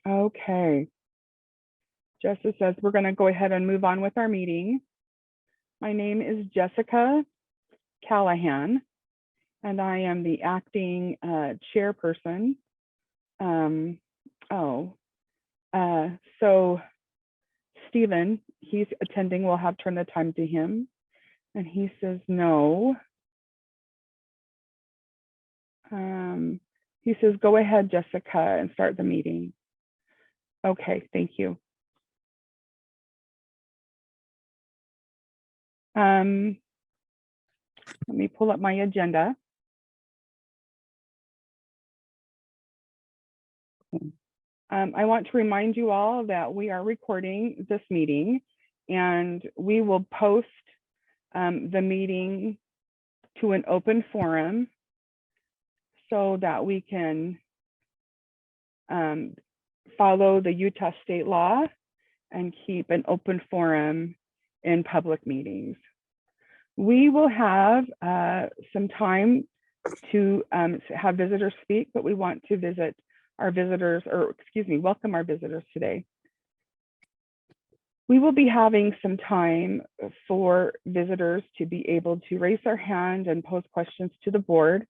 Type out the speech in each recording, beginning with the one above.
Okay. Jessica says we're going to go ahead and move on with our meeting. My name is Jessica Callahan, and I am the acting chairperson. So Stephen, he's attending. We'll have turn the time to him. And he says no. He says, go ahead, Jessica, and start the meeting. Okay, thank you. Let me pull up my agenda. I want to remind you all that we are recording this meeting, and we will post the meeting to an open forum so that we can follow the Utah state law and keep an open forum in public meetings. We will have some time to have visitors speak, but we want to visit our visitors, or excuse me, welcome our visitors today. We will be having some time for visitors to be able to raise their hand and pose questions to the board.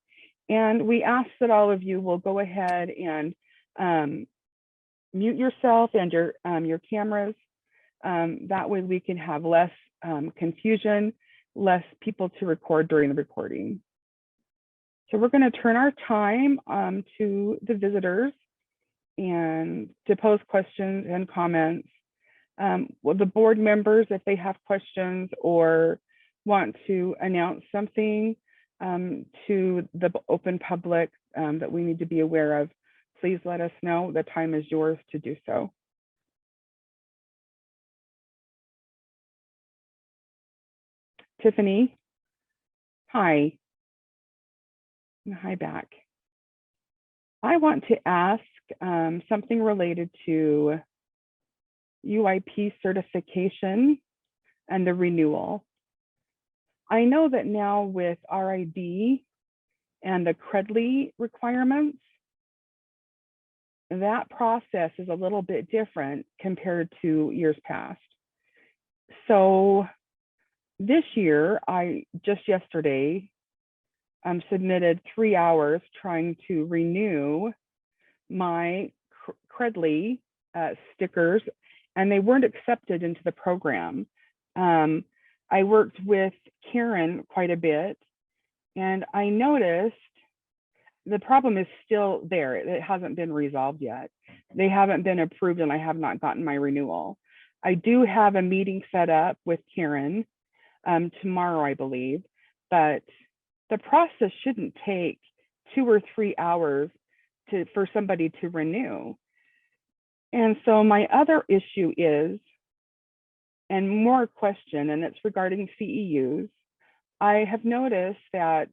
And we ask that all of you will go ahead and mute yourself and your cameras. That way we can have less confusion, less people to record during the recording. So we're going to turn our time to the visitors and to pose questions and comments. Well, the board members, if they have questions or want to announce something to the open public that we need to be aware of, please let us know. The time is yours to do so. Tiffany, hi. Hi back. I want to ask something related to UIP certification and the renewal. I know that now with RID and the CREDLI requirements, that process is a little bit different compared to years past. So this year, just yesterday, submitted 3 hours trying to renew my CREDLI stickers, and they weren't accepted into the program. I worked with Karen quite a bit, and I noticed the problem is still there. It hasn't been resolved yet. They haven't been approved, and I have not gotten my renewal. I do have a meeting set up with Karen tomorrow, I believe, but the process shouldn't take 2 or 3 hours for somebody to renew. And so my other issue is, and more question, and it's regarding CEUs. I have noticed that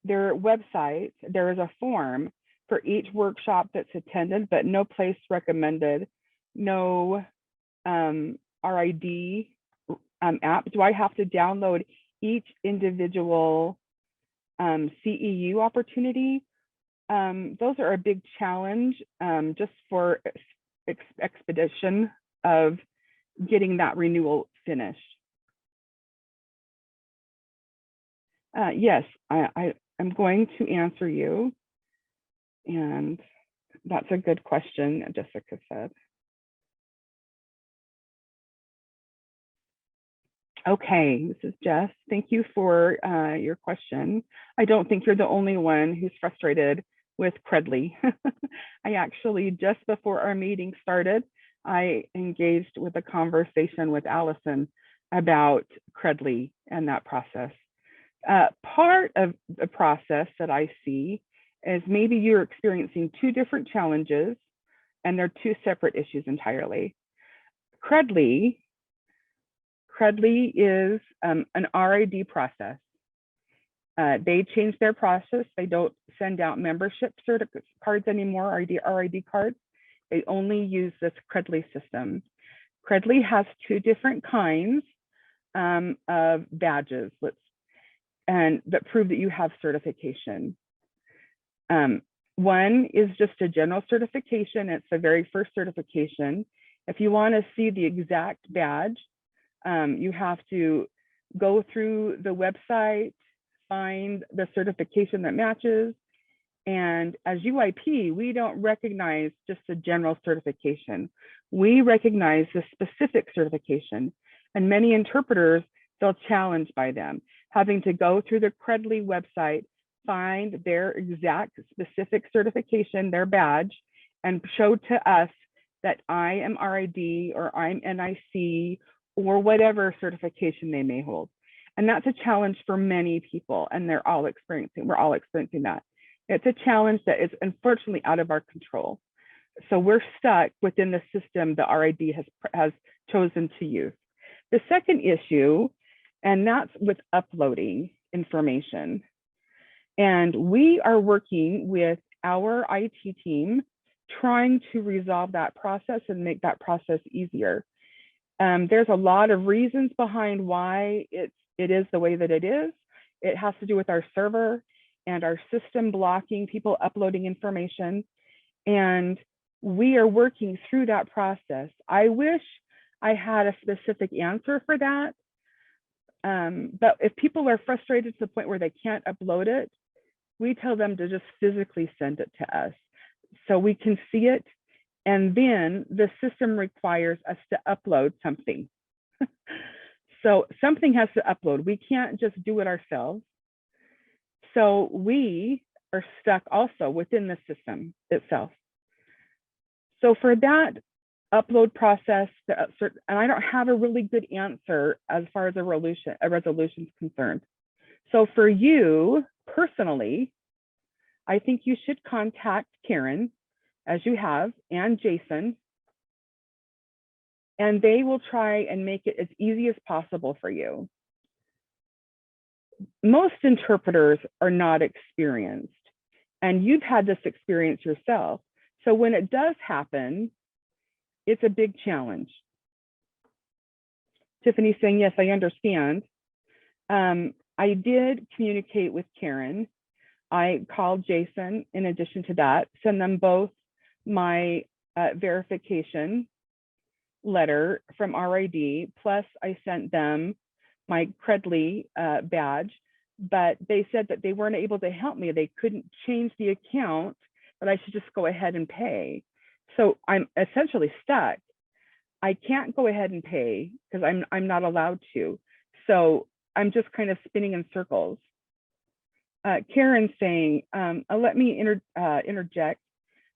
their website, there is a form for each workshop that's attended, but no place recommended, no RID app. Do I have to download each individual CEU opportunity? Those are a big challenge just for expedition of getting that renewal finished. Yes, I'm going to answer you. And that's a good question, Jessica said. Okay, this is Jess. Thank you for your question. I don't think you're the only one who's frustrated with CREDLI. I actually, just before our meeting started, I engaged with a conversation with Allison about CREDLI and that process. Part of the process that I see is maybe you're experiencing 2 different challenges, and they're 2 separate issues entirely. CREDLI is an RID process. They changed their process. They don't send out membership certificate cards anymore, RID cards. They only use this CREDLI system. CREDLI has 2 different kinds of badges that prove that you have certification. One is just a general certification. It's the very first certification. If you want to see the exact badge, you have to go through the website, find the certification that matches. And as UIP, we don't recognize just a general certification. We recognize the specific certification. And many interpreters feel challenged by them, having to go through the Credly website, find their exact specific certification, their badge, and show to us that I am RID or I'm NIC or whatever certification they may hold. And that's a challenge for many people, and we're all experiencing that. It's a challenge that is unfortunately out of our control. So we're stuck within the system the RID has chosen to use. The second issue, and that's with uploading information. And we are working with our IT team trying to resolve that process and make that process easier. There's a lot of reasons behind why it is the way that it is. It has to do with our server and our system blocking people uploading information. And we are working through that process. I wish I had a specific answer for that. But if people are frustrated to the point where they can't upload it, we tell them to just physically send it to us so we can see it. And then the system requires us to upload something. So something has to upload. We can't just do it ourselves. So we are stuck also within the system itself. So for that upload process, and I don't have a really good answer as far as a resolution is concerned. So for you personally, I think you should contact Karen, as you have, and Jason, and they will try and make it as easy as possible for you. Most interpreters are not experienced, and you've had this experience yourself. So when it does happen, it's a big challenge. Tiffany's saying, yes, I understand. I did communicate with Karen. I called Jason in addition to that, send them both my verification letter from RID, plus I sent them my Credly badge, but they said that they weren't able to help me. They couldn't change the account, but I should just go ahead and pay. So I'm essentially stuck. I can't go ahead and pay because I'm not allowed to. So I'm just kind of spinning in circles. Karen saying, let me interject.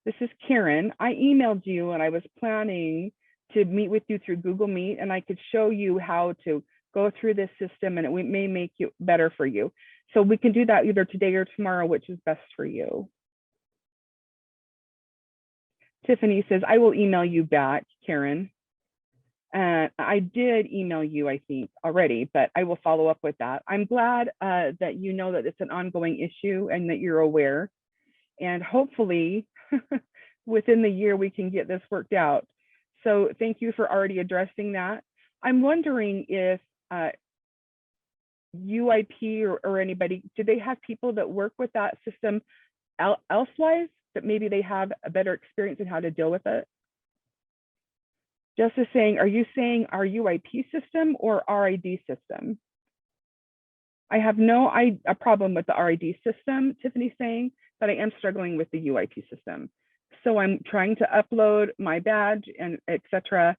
This is Karen. I emailed you and I was planning to meet with you through Google Meet, and I could show you how to go through this system, and it may make it better for you. So we can do that either today or tomorrow, which is best for you. Tiffany says, I will email you back, Karen. I did email you, I think, already, but I will follow up with that. I'm glad that you know that it's an ongoing issue and that you're aware. And hopefully, within the year, we can get this worked out. So thank you for already addressing that. I'm wondering if UIP or anybody, do they have people that work with that system elsewise, that maybe they have a better experience in how to deal with it? Just as saying, are you saying our UIP system or RID system? I have a problem with the RID system, Tiffany's saying, but I am struggling with the UIP system. So I'm trying to upload my badge and etc.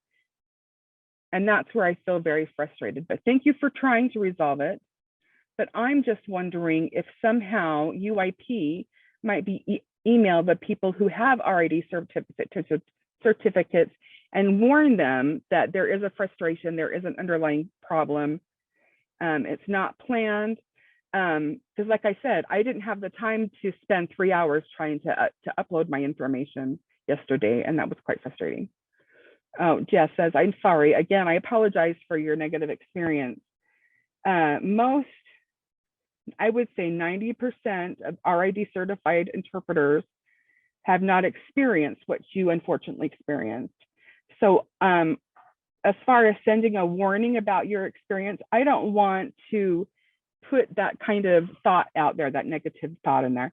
And that's where I feel very frustrated. But thank you for trying to resolve it. But I'm just wondering if somehow UIP might be email the people who have RID certificates and warn them that there is a frustration, there is an underlying problem. It's not planned. Because like I said, I didn't have the time to spend 3 hours trying to upload my information yesterday, and that was quite frustrating. Oh, Jess says, I'm sorry. Again, I apologize for your negative experience. Most, I would say 90% of RID certified interpreters have not experienced what you unfortunately experienced. So as far as sending a warning about your experience, I don't want to put that kind of thought out there, that negative thought in there.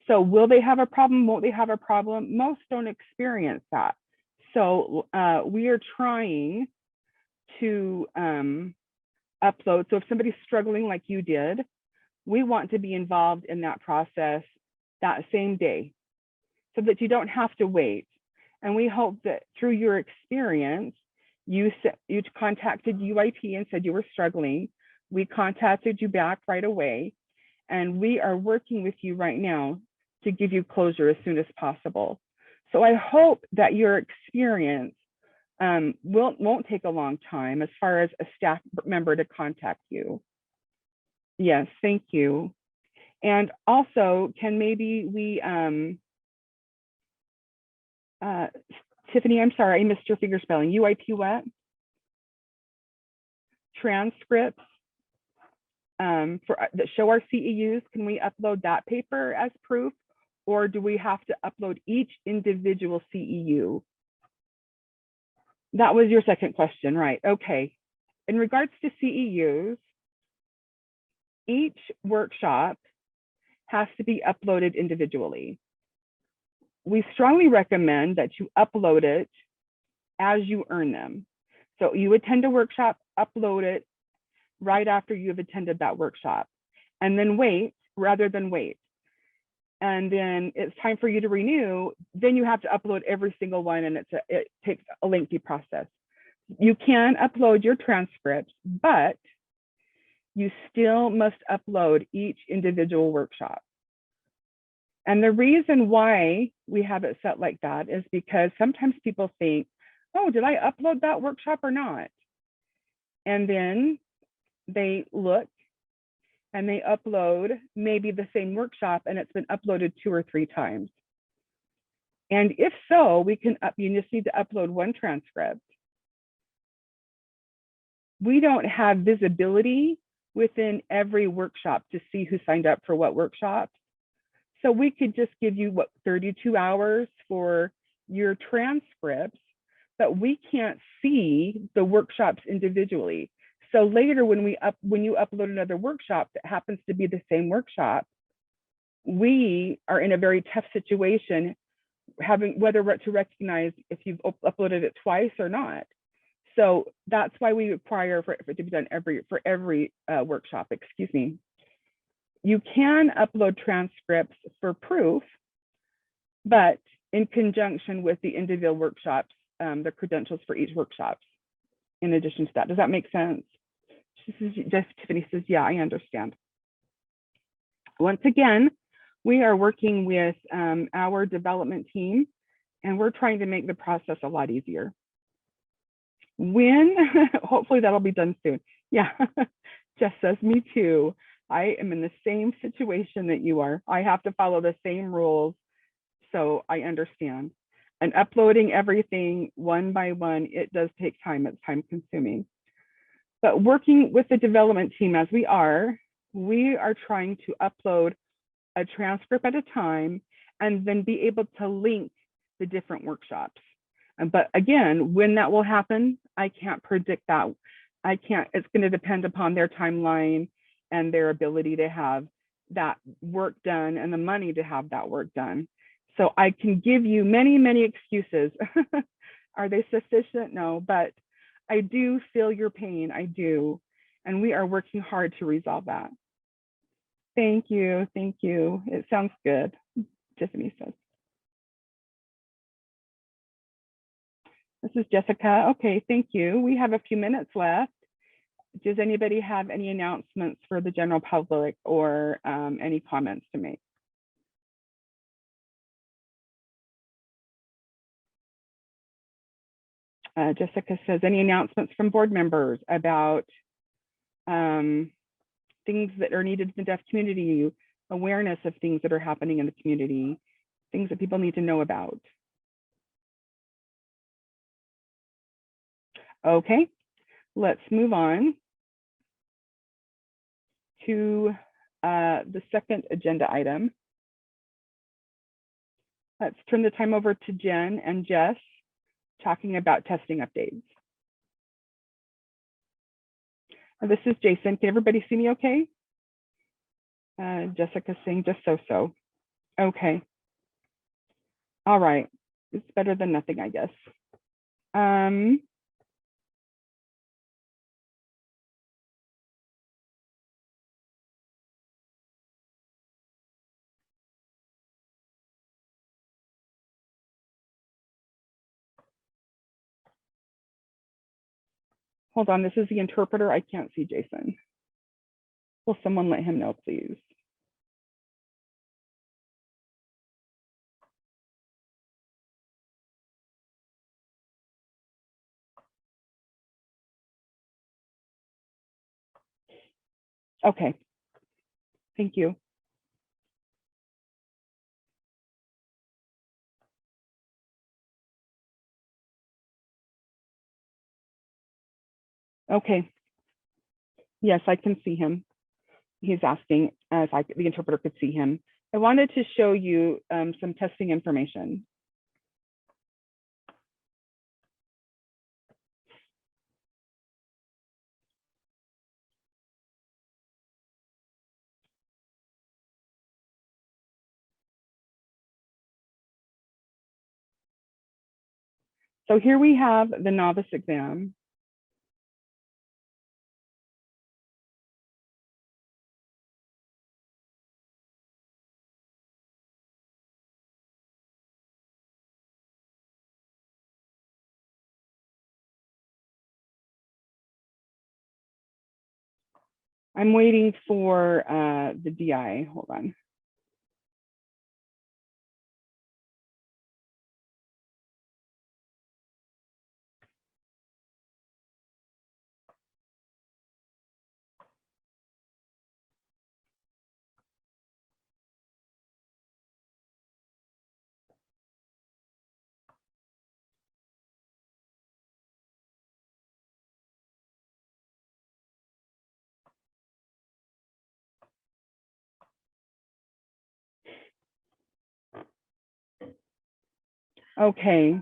So will they have a problem? Won't they have a problem? Most don't experience that. So we are trying to upload. So if somebody's struggling like you did, we want to be involved in that process that same day so that you don't have to wait. And we hope that through your experience, you contacted UIP and said you were struggling. We contacted you back right away, and we are working with you right now to give you closure as soon as possible. So I hope that your experience won't take a long time as far as a staff member to contact you. Yes, thank you. And also, can maybe we, Tiffany, I'm sorry, I missed your finger spelling. UIP what? Transcripts that show our CEUs. Can we upload that paper as proof, or do we have to upload each individual CEU? That was your second question, right? Okay. In regards to CEUs, each workshop has to be uploaded individually. We strongly recommend that you upload it as you earn them. So you attend a workshop, upload it right after you've attended that workshop, and then wait rather than wait. And then it's time for you to renew, then you have to upload every single one, and it takes a lengthy process. You can upload your transcripts, but you still must upload each individual workshop. And the reason why we have it set like that is because sometimes people think, oh, did I upload that workshop or not? And then they look and they upload maybe the same workshop and it's been uploaded 2 or 3 times. And if so, we can you just need to upload one transcript. We don't have visibility within every workshop to see who signed up for what workshop. So we could just give you 32 hours for your transcripts, but we can't see the workshops individually. So later when you upload another workshop that happens to be the same workshop, we are in a very tough situation having whether to recognize if you've uploaded it twice or not. So that's why we require for it to be done for every workshop, excuse me. You can upload transcripts for proof, but in conjunction with the individual workshops, the credentials for each workshop in addition to that. Does that make sense? Just Tiffany says, yeah, I understand. Once again, we are working with our development team, and we're trying to make the process a lot easier. When, hopefully that'll be done soon. Yeah, Jess says, me too. I am in the same situation that you are. I have to follow the same rules, so I understand. And uploading everything one by one, it does take time. It's time consuming. But working with the development team as we are trying to upload a transcript at a time and then be able to link the different workshops. But again, when that will happen, I can't predict that. It's going to depend upon their timeline and their ability to have that work done and the money to have that work done. So I can give you many, many excuses. Are they sufficient? No, but I do feel your pain, I do. And we are working hard to resolve that. Thank you, thank you. It sounds good, Tiffany says. This is Jessica. Okay, thank you. We have a few minutes left. Does anybody have any announcements for the general public or any comments to make? Jessica says, any announcements from board members about things that are needed in the deaf community, awareness of things that are happening in the community, things that people need to know about? Okay, let's move on to the second agenda item. Let's turn the time over to Jen and Jess talking about testing updates. This is Jason. Can everybody see me okay? Jessica's saying just so-so. Okay. All right. It's better than nothing, I guess. Um, Hold on. This is the interpreter. I can't see Jason. Will someone let him know, please? Okay. Thank you. Okay. Yes, I can see him. He's asking if the interpreter could see him. I wanted to show you some testing information. So here we have the novice exam. I'm waiting for the DI. Hold on. Okay.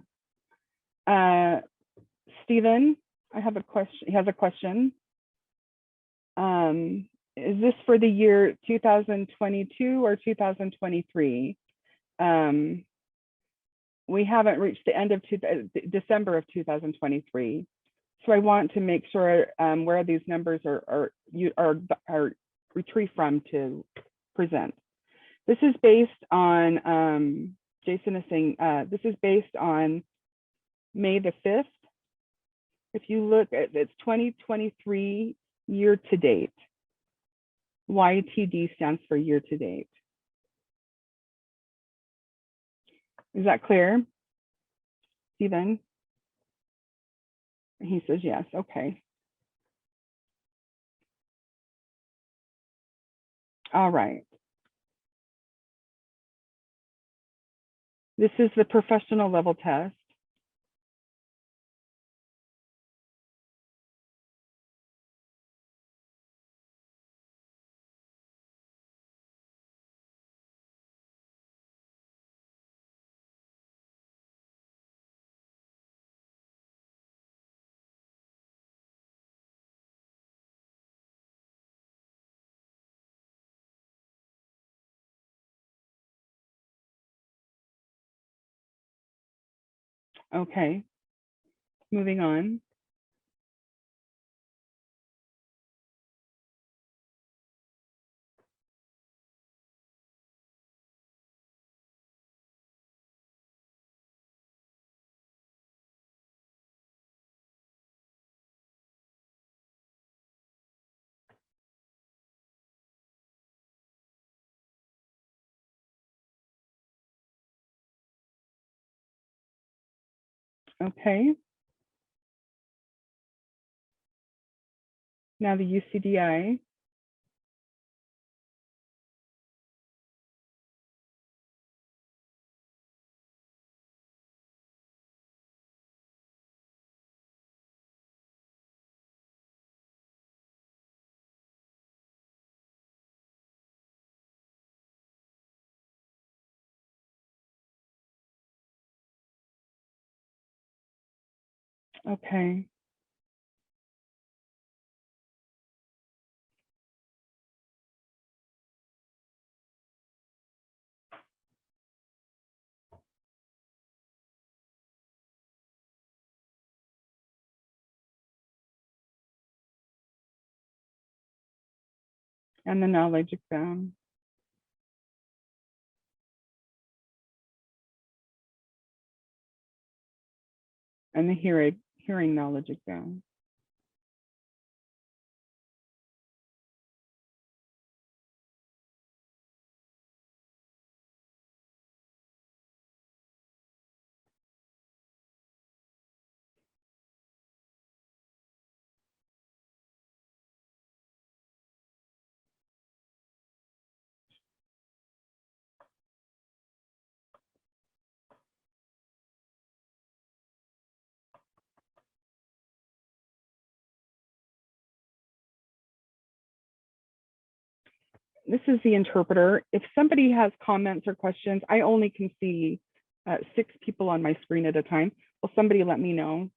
Stephen, I have a question. He has a question. Is this for the year 2022 or 2023? We haven't reached the end of December of 2023. So I want to make sure where these numbers are retrieved from to present. This is based on, Jason is saying, this is based on May the 5th. If you look at it's 2023 year to date. YTD stands for year to date. Is that clear, Stephen? He says yes. Okay. All right. This is the professional level test. Okay. Moving on. Okay. Now the UCDI. Okay. and the knowledge exam. And the hearing knowledge exam. This is the interpreter. If somebody has comments or questions, I only can see 6 people on my screen at a time. Will somebody let me know?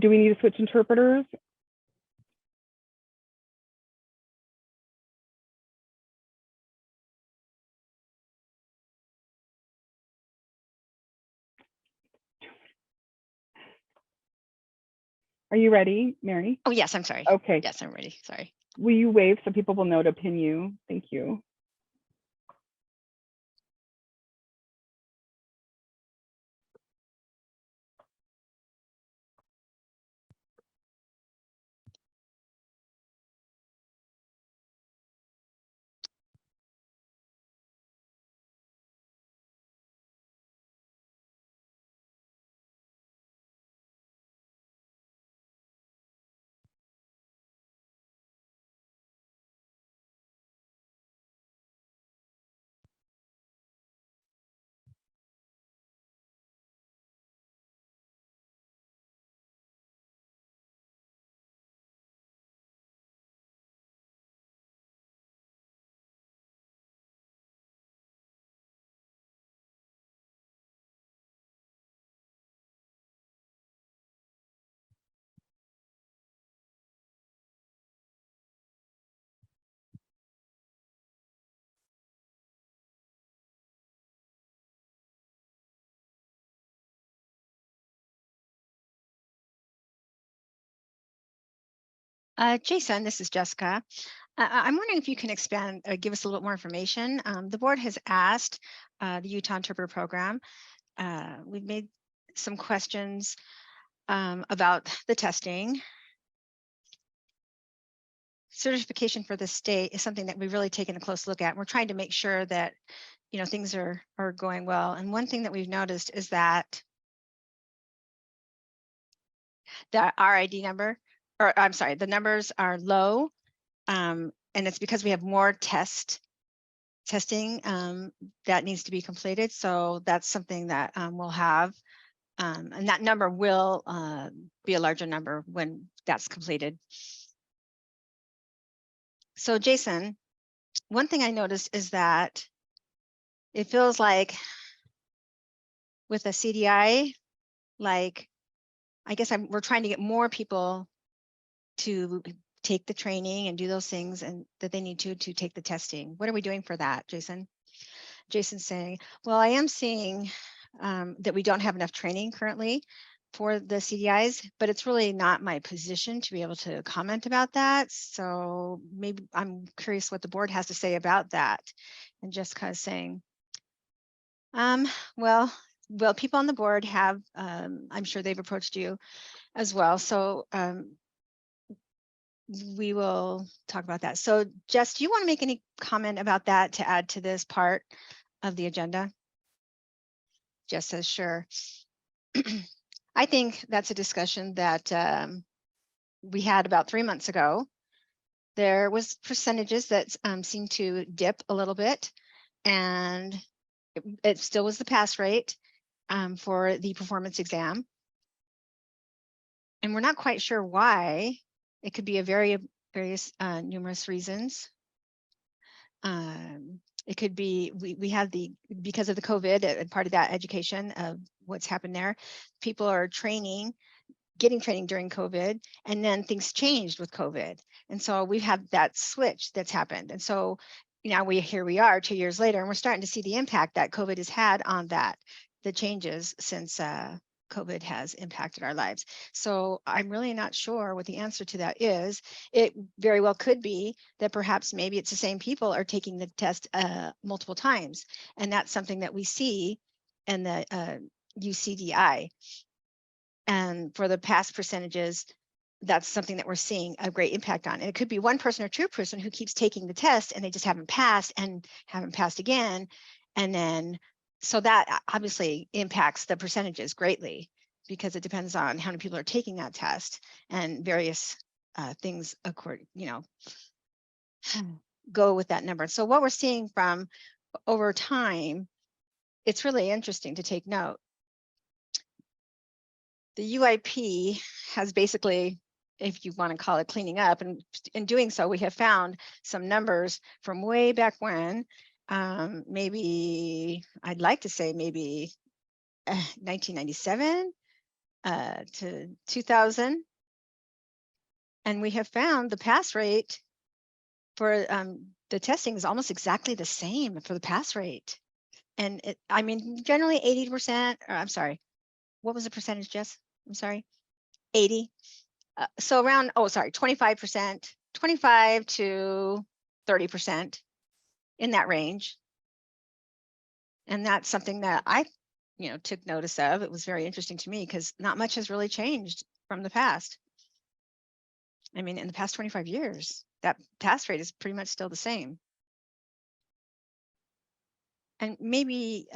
Do we need to switch interpreters? Are you ready, Mary? Oh, yes, I'm sorry. Okay. Yes, I'm ready. Sorry. Will you wave so people will know to pin you? Thank you. Jason, this is Jessica. I'm wondering if you can expand, give us a little bit more information. The board has asked the Utah Interpreter Program. We've made some questions about the testing. Certification for the state is something that we've really taken a close look at. We're trying to make sure that, you know, things are going well. And one thing that we've noticed is that the RID number, or I'm sorry, the numbers are low. And it's because we have more testing that needs to be completed. So that's something that we'll have. And that number will be a larger number when that's completed. So Jason, one thing I noticed is that it feels like with a CDI, like, I guess we're trying to get more people to take the training and do those things and that they need to take the testing. What are we doing for that, Jason? Jason's saying, well, I am seeing that we don't have enough training currently for the CDIs, but it's really not my position to be able to comment about that. So maybe I'm curious what the board has to say about that. And Jessica is saying, well, people on the board have, I'm sure they've approached you as well. So we will talk about that. So Jess, do you want to make any comment about that to add to this part of the agenda? Jess says, sure. I think that's a discussion that we had about 3 months ago. There was percentages that seemed to dip a little bit, and it still was the pass rate for the performance exam. And we're not quite sure why. It could be a various numerous reasons. It could be we have because of the COVID and part of that education of what's happened there. People are training getting training during COVID, and then things changed with COVID. And so we've had that switch that's happened. And so now here we are 2 years later, and we're starting to see the impact that COVID has had on that, the changes since COVID has impacted our lives. So I'm really not sure what the answer to that is. It very well could be that perhaps maybe it's the same people are taking the test multiple times. And that's something that we see in the UCDI. And for the past percentages, that's something that we're seeing a great impact on. And it could be one person or two person who keeps taking the test and they just haven't passed and haven't passed again. And then, so that obviously impacts the percentages greatly, because it depends on how many people are taking that test and various things, go with that number. So what we're seeing from over time, it's really interesting to take note. The UIP has basically, if you want to call it cleaning up, and in doing so, we have found some numbers from way back when, maybe I'd like to say maybe 1997 to 2000. And we have found the pass rate for the testing is almost exactly the same for the pass rate. And I mean, generally 80%, or I'm sorry, what was the percentage, Jess? I'm sorry, 80. So around, 25%, 25 to 30% in that range. And that's something that I, took notice of. It was very interesting to me because not much has really changed from the past. I mean, in the past 25 years, that pass rate is pretty much still the same. And maybe,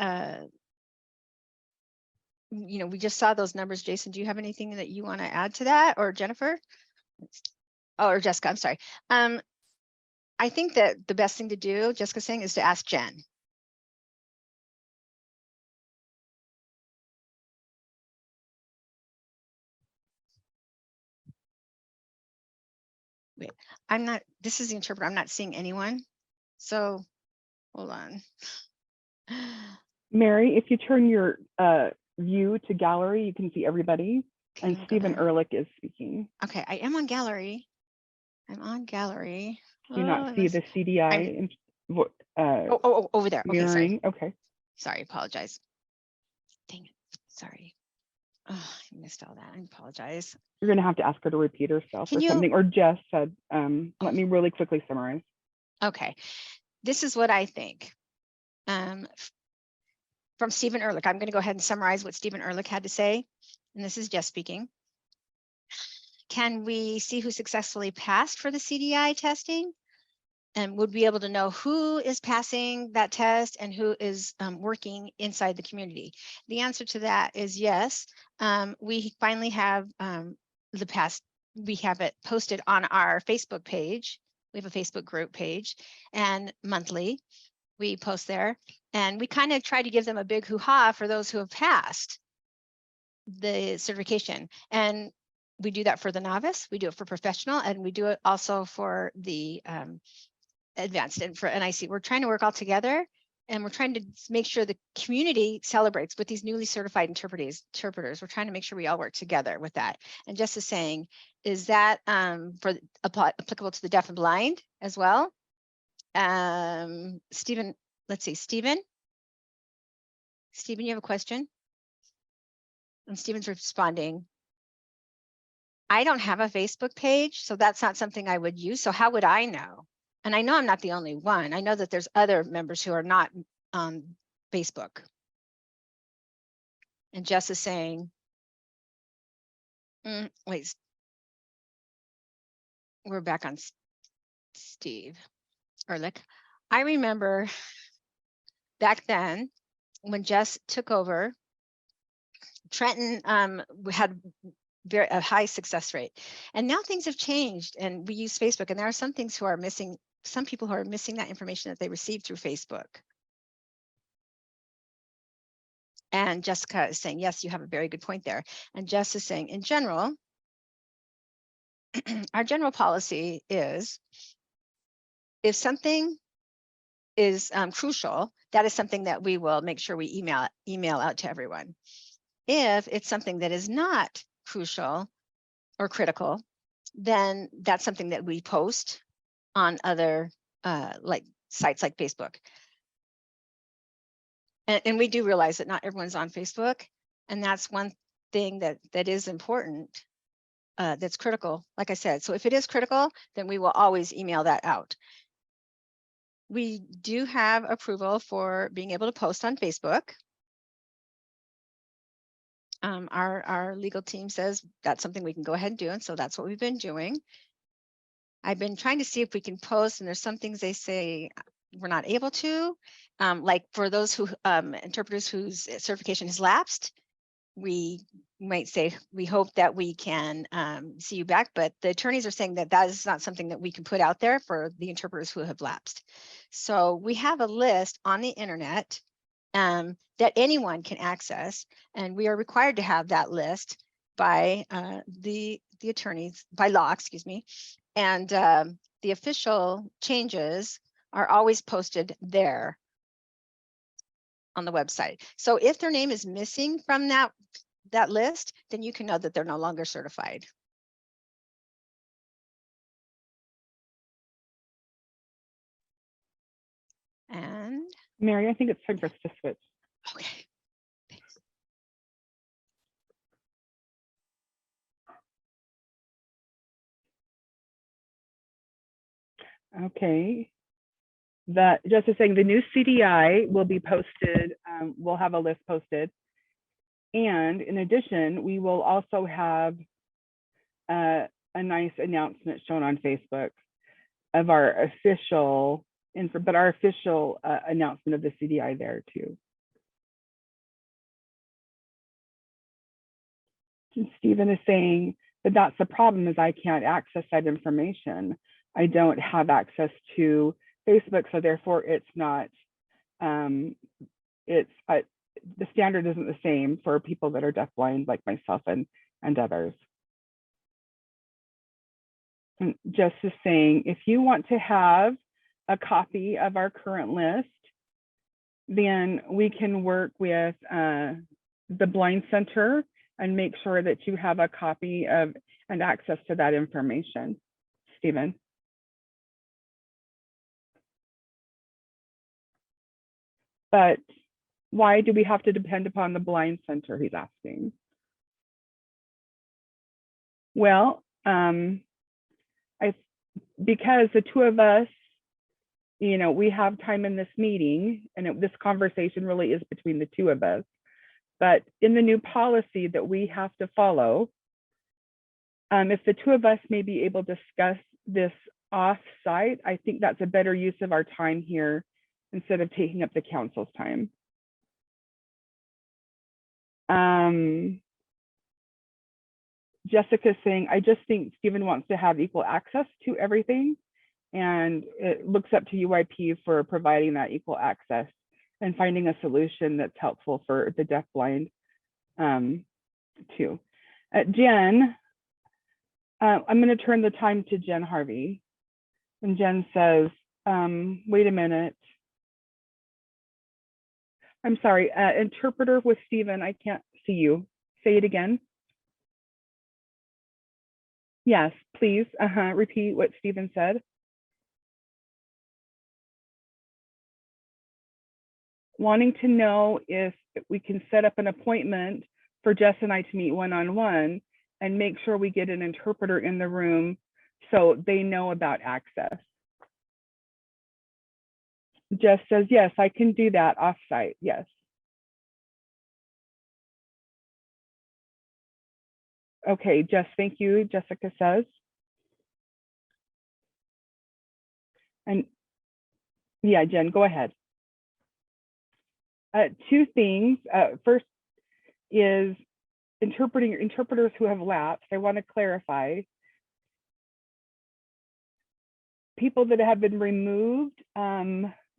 we just saw those numbers. Jason, do you have anything that you want to add to that, or Jennifer? Oh, or Jessica, I'm sorry. I think that the best thing to do, Jessica's saying, is to ask Jen. Wait, this is the interpreter. I'm not seeing anyone. So hold on. Mary, if you turn your view to gallery, you can see everybody. Okay, and Stephen Ehrlich is speaking. Okay, I am on gallery. I'm on gallery. Do you not see the CDI over there. Okay, mirroring? sorry. Okay. Sorry, apologize. Dang it. Sorry. Oh, I missed all that. I apologize. You're going to have to ask her to repeat herself or something. Or Jess said, let me really quickly summarize. Okay. This is what I think. From Stephen Ehrlich, I'm going to go ahead and summarize what Stephen Ehrlich had to say. And this is Jess speaking. Can we see who successfully passed for the CDI testing? And would be able to know who is passing that test and who is working inside the community? The answer to that is yes. We finally have we have it posted on our Facebook page. We have a Facebook group page, and monthly we post there, and we kind of try to give them a big hoo-ha for those who have passed the certification. And we do that for the novice, we do it for professional, and we do it also for the advanced and for NIC. We're trying to work all together, and we're trying to make sure the community celebrates with these newly certified interpreters. We're trying to make sure we all work together with that. And just as saying, is that applicable to the deaf and blind as well? Stephen, let's see, Stephen, you have a question? And Stephen's responding, I don't have a Facebook page, so that's not something I would use. So how would I know? And I know I'm not the only one. I know that there's other members who are not on Facebook. And Jess is saying, wait, we're back on Steve Ehrlich. I remember back then when Jess took over, Trenton had a high success rate. And now things have changed, and we use Facebook, and there are some things who are missing, some people who are missing that information that they received through Facebook. And Jessica is saying, yes, you have a very good point there. And Jess is saying, in general, our general policy is, if something is crucial, that is something that we will make sure we email out to everyone. If it's something that is not crucial, or critical, then that's something that we post on other like sites like Facebook. And we do realize that not everyone's on Facebook, and that's one thing that is important, that's critical, like I said. So if it is critical, then we will always email that out. We do have approval for being able to post on Facebook. Our legal team says that's something we can go ahead and do, and so that's what we've been doing. I've been trying to see if we can post, and there's some things they say we're not able to, like for those who interpreters whose certification has lapsed, we might say we hope that we can see you back, but the attorneys are saying that that is not something that we can put out there for the interpreters who have lapsed. So we have a list on the internet that anyone can access, and we are required to have that list by the attorneys, by law, excuse me, and the official changes are always posted there on the website. So if their name is missing from that list, then you can know that they're no longer certified. And Mary, I think it's time for us to switch. okay. Thanks. Okay. That just is saying the new CDI will be posted. We'll have a list posted. And in addition, we will also have a nice announcement shown on Facebook of our official, but our official announcement of the CDI there too. And Stephen is saying that that's the problem, is I can't access that information. I don't have access to Facebook, so therefore it's not, the standard isn't the same for people that are deafblind like myself and others. And just is saying, if you want to have a copy of our current list, then we can work with the Blind Center and make sure that you have a copy of and access to that information. Stephen. But why do we have to depend upon the Blind Center, he's asking. Well, because the two of us, you know, we have time in this meeting, and this conversation really is between the two of us. But in the new policy that we have to follow, if the two of us may be able to discuss this off-site, I think that's a better use of our time here instead of taking up the council's time. Jessica's saying, I just think Stephen wants to have equal access to everything, and it looks up to UIP for providing that equal access and finding a solution that's helpful for the deafblind too. Jen, I'm going to turn the time to Jen Harvey. And Jen says, wait a minute. I'm sorry, interpreter with Stephen, I can't see you. Say it again. Yes, please, repeat what Stephen said. Wanting to know if we can set up an appointment for Jess and I to meet one-on-one and make sure we get an interpreter in the room so they know about access. Jess says, yes, I can do that off-site, yes. Okay, Jess, thank you, Jessica says. And yeah, Jen, go ahead. Two things. First is interpreters who have lapsed. I want to clarify. People that have been removed,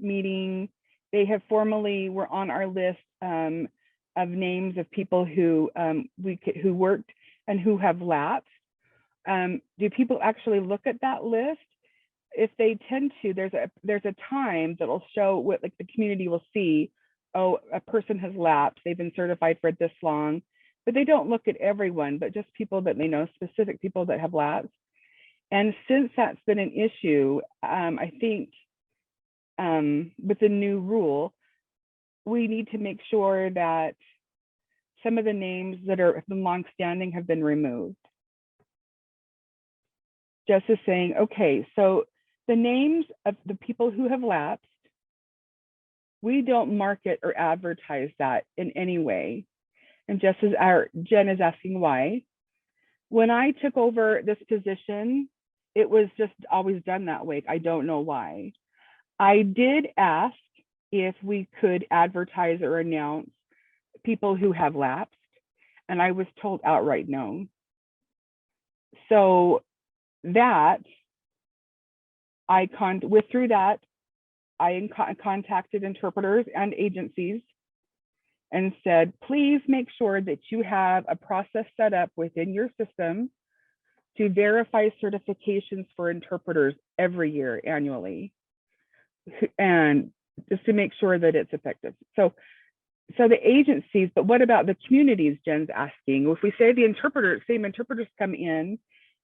meaning they have formally were on our list of names of people who who worked and who have lapsed. Do people actually look at that list? If they tend to, there's a time that will show what, like, the community will see, oh, a person has lapsed, they've been certified for this long, but they don't look at everyone, but just people that they know, specific people that have lapsed. And since that's been an issue, I think with the new rule, we need to make sure that some of the names that have been longstanding have been removed. Just as saying, okay, so the names of the people who have lapsed, we don't market or advertise that in any way. And just as Jen is asking why, when I took over this position, it was just always done that way. I don't know why. I did ask if we could advertise or announce people who have lapsed, and I was told outright no. So that through that, I contacted interpreters and agencies and said, please make sure that you have a process set up within your system to verify certifications for interpreters every year annually, and just to make sure that it's effective. So the agencies, but what about the communities? Jen's asking. If we say same interpreters come in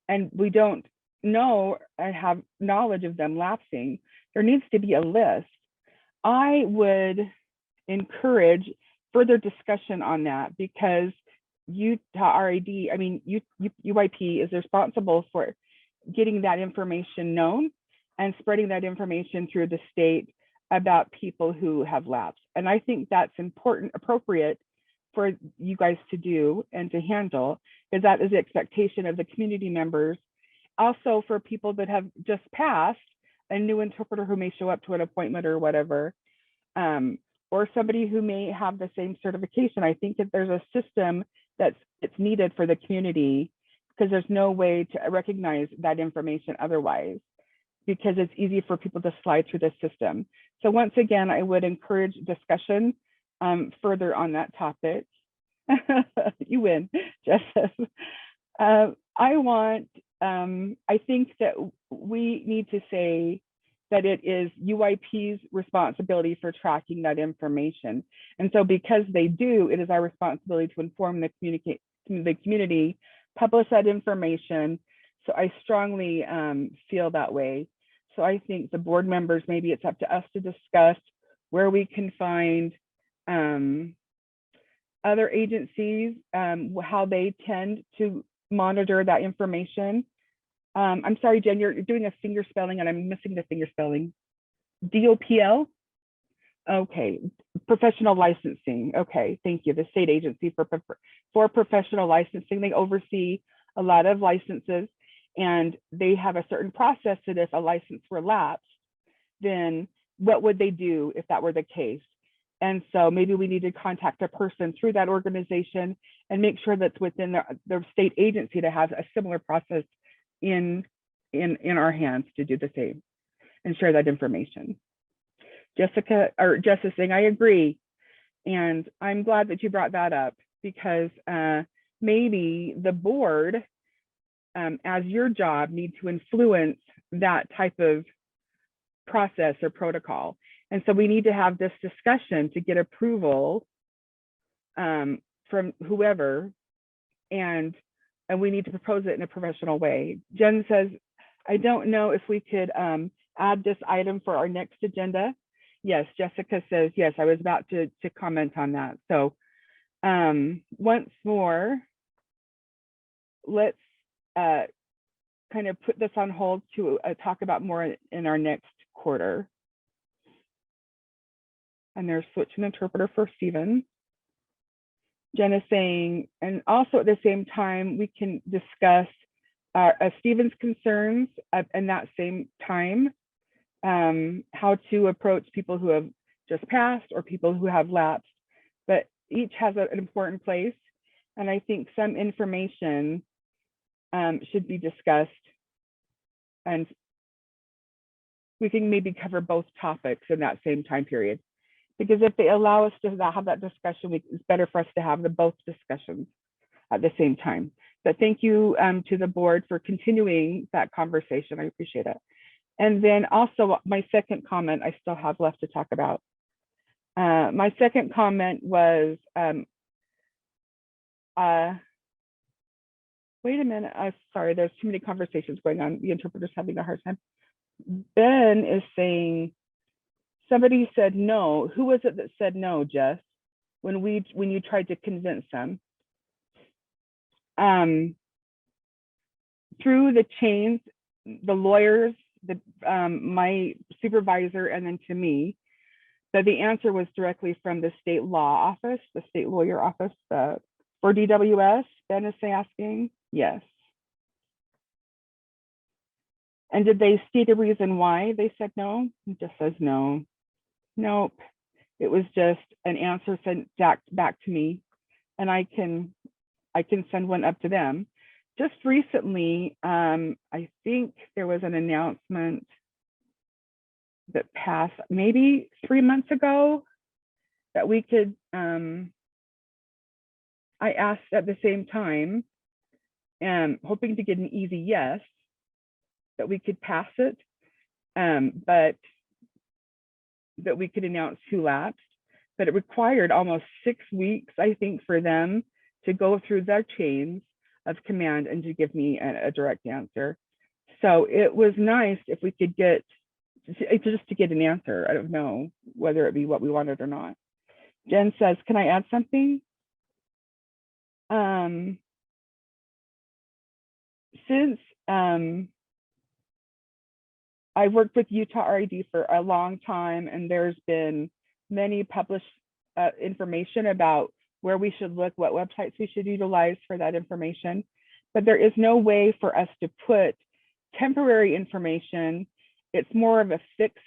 and we don't know and have knowledge of them lapsing, there needs to be a list. I would encourage further discussion on that, because Utah RAD, I mean, UYP is responsible for getting that information known and spreading that information through the state about people who have lapsed. And I think that's appropriate for you guys to do and to handle, because that is the expectation of the community members. Also for people that have just passed, a new interpreter who may show up to an appointment or whatever, or somebody who may have the same certification. I think that there's a system it's needed for the community, because there's no way to recognize that information otherwise, because it's easy for people to slide through the system. So once again, I would encourage discussion further on that topic. You win, Joseph. I think that we need to say that it is UYP's responsibility for tracking that information. And so because they do, it is our responsibility to inform the community, publish that information. So I strongly feel that way. So I think the board members, maybe it's up to us to discuss where we can find other agencies, how they tend to monitor that information. I'm sorry, Jen, you're doing a finger spelling and I'm missing the finger spelling. DOPL? Okay, professional licensing. Okay, thank you. The state agency for professional licensing. They oversee a lot of licenses, and they have a certain process that if a license were lapsed, then what would they do if that were the case? And so maybe we need to contact a person through that organization and make sure that's within the state agency to have a similar process in our hands to do the same and share that information. Jessica is saying, I agree. And I'm glad that you brought that up, because maybe the board, as your job, need to influence that type of process or protocol. And so we need to have this discussion to get approval from whoever, and we need to propose it in a professional way. Jen says, I don't know if we could add this item for our next agenda. Yes, Jessica says, yes, I was about to comment on that. So once more, let's kind of put this on hold to talk about more in our next quarter. And there's switch an interpreter for Stephen. Jen is saying, and also at the same time, we can discuss Stephen's concerns in that same time, how to approach people who have just passed or people who have lapsed, but each has an important place. And I think some information should be discussed, and we can maybe cover both topics in that same time period. Because if they allow us to have that discussion, it's better for us to have both discussions at the same time. But thank you to the board for continuing that conversation. I appreciate it. And then also my second comment I still have left to talk about. My second comment was wait a minute. Sorry, there's too many conversations going on. The interpreter's having a hard time. Ben is saying somebody said no. Who was it that said no, Jess? When you tried to convince them? Through the chains, the lawyers, my supervisor, and then to me, that the answer was directly from the state law office, the state lawyer office for DWS. Ben is asking, yes. And did they state a reason why they said no? It just says no. Nope. It was just an answer sent back to me, and I can send one up to them. Just recently, I think there was an announcement that passed maybe 3 months ago that we could, I asked at the same time, hoping to get an easy yes, that we could pass it, but that we could announce who lapsed. But it required almost 6 weeks, I think, for them to go through their chains of command and to give me a direct answer. So it was nice if we could get just to get an answer. I don't know whether it be what we wanted or not. Jen says, can I add something? Since I worked with Utah RID for a long time, and there's been many published information about where we should look, what websites we should utilize for that information. But there is no way for us to put temporary information. It's more of a fixed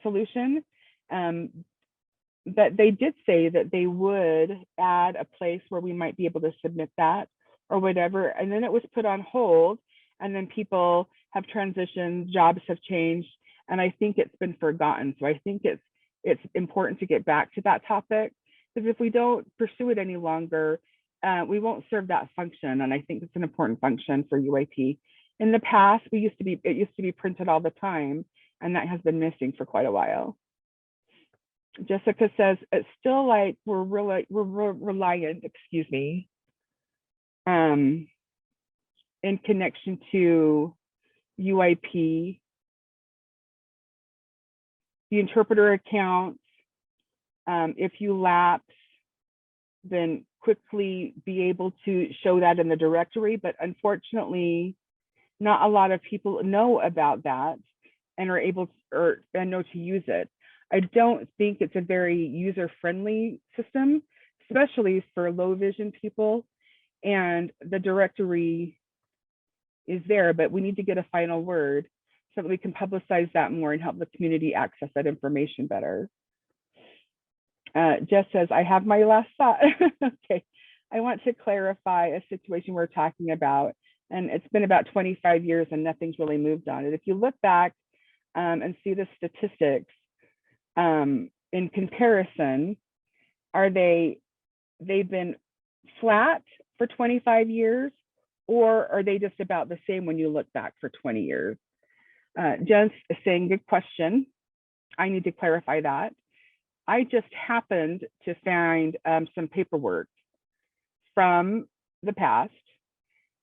solution. But they did say that they would add a place where we might be able to submit that or whatever. And then it was put on hold, and then people have transitioned, jobs have changed, and I think it's been forgotten. So I think it's important to get back to that topic, because if we don't pursue it any longer, we won't serve that function. And I think it's an important function for UIP. In the past, it used to be printed all the time, and that has been missing for quite a while. Jessica says it's still like we're reliant, excuse me, in connection to UIP, the interpreter accounts. If you lapse, then quickly be able to show that in the directory. But unfortunately, not a lot of people know about that and are able to, and know to use it. I don't think it's a very user-friendly system, especially for low vision people. And the directory is there, but we need to get a final word so that we can publicize that more and help the community access that information better. Jess says, I have my last thought. Okay, I want to clarify a situation we're talking about, and it's been about 25 years and nothing's really moved on it. If you look back and see the statistics in comparison, they've been flat for 25 years, or are they just about the same when you look back for 20 years? Jen's saying, good question. I need to clarify that. I just happened to find some paperwork from the past,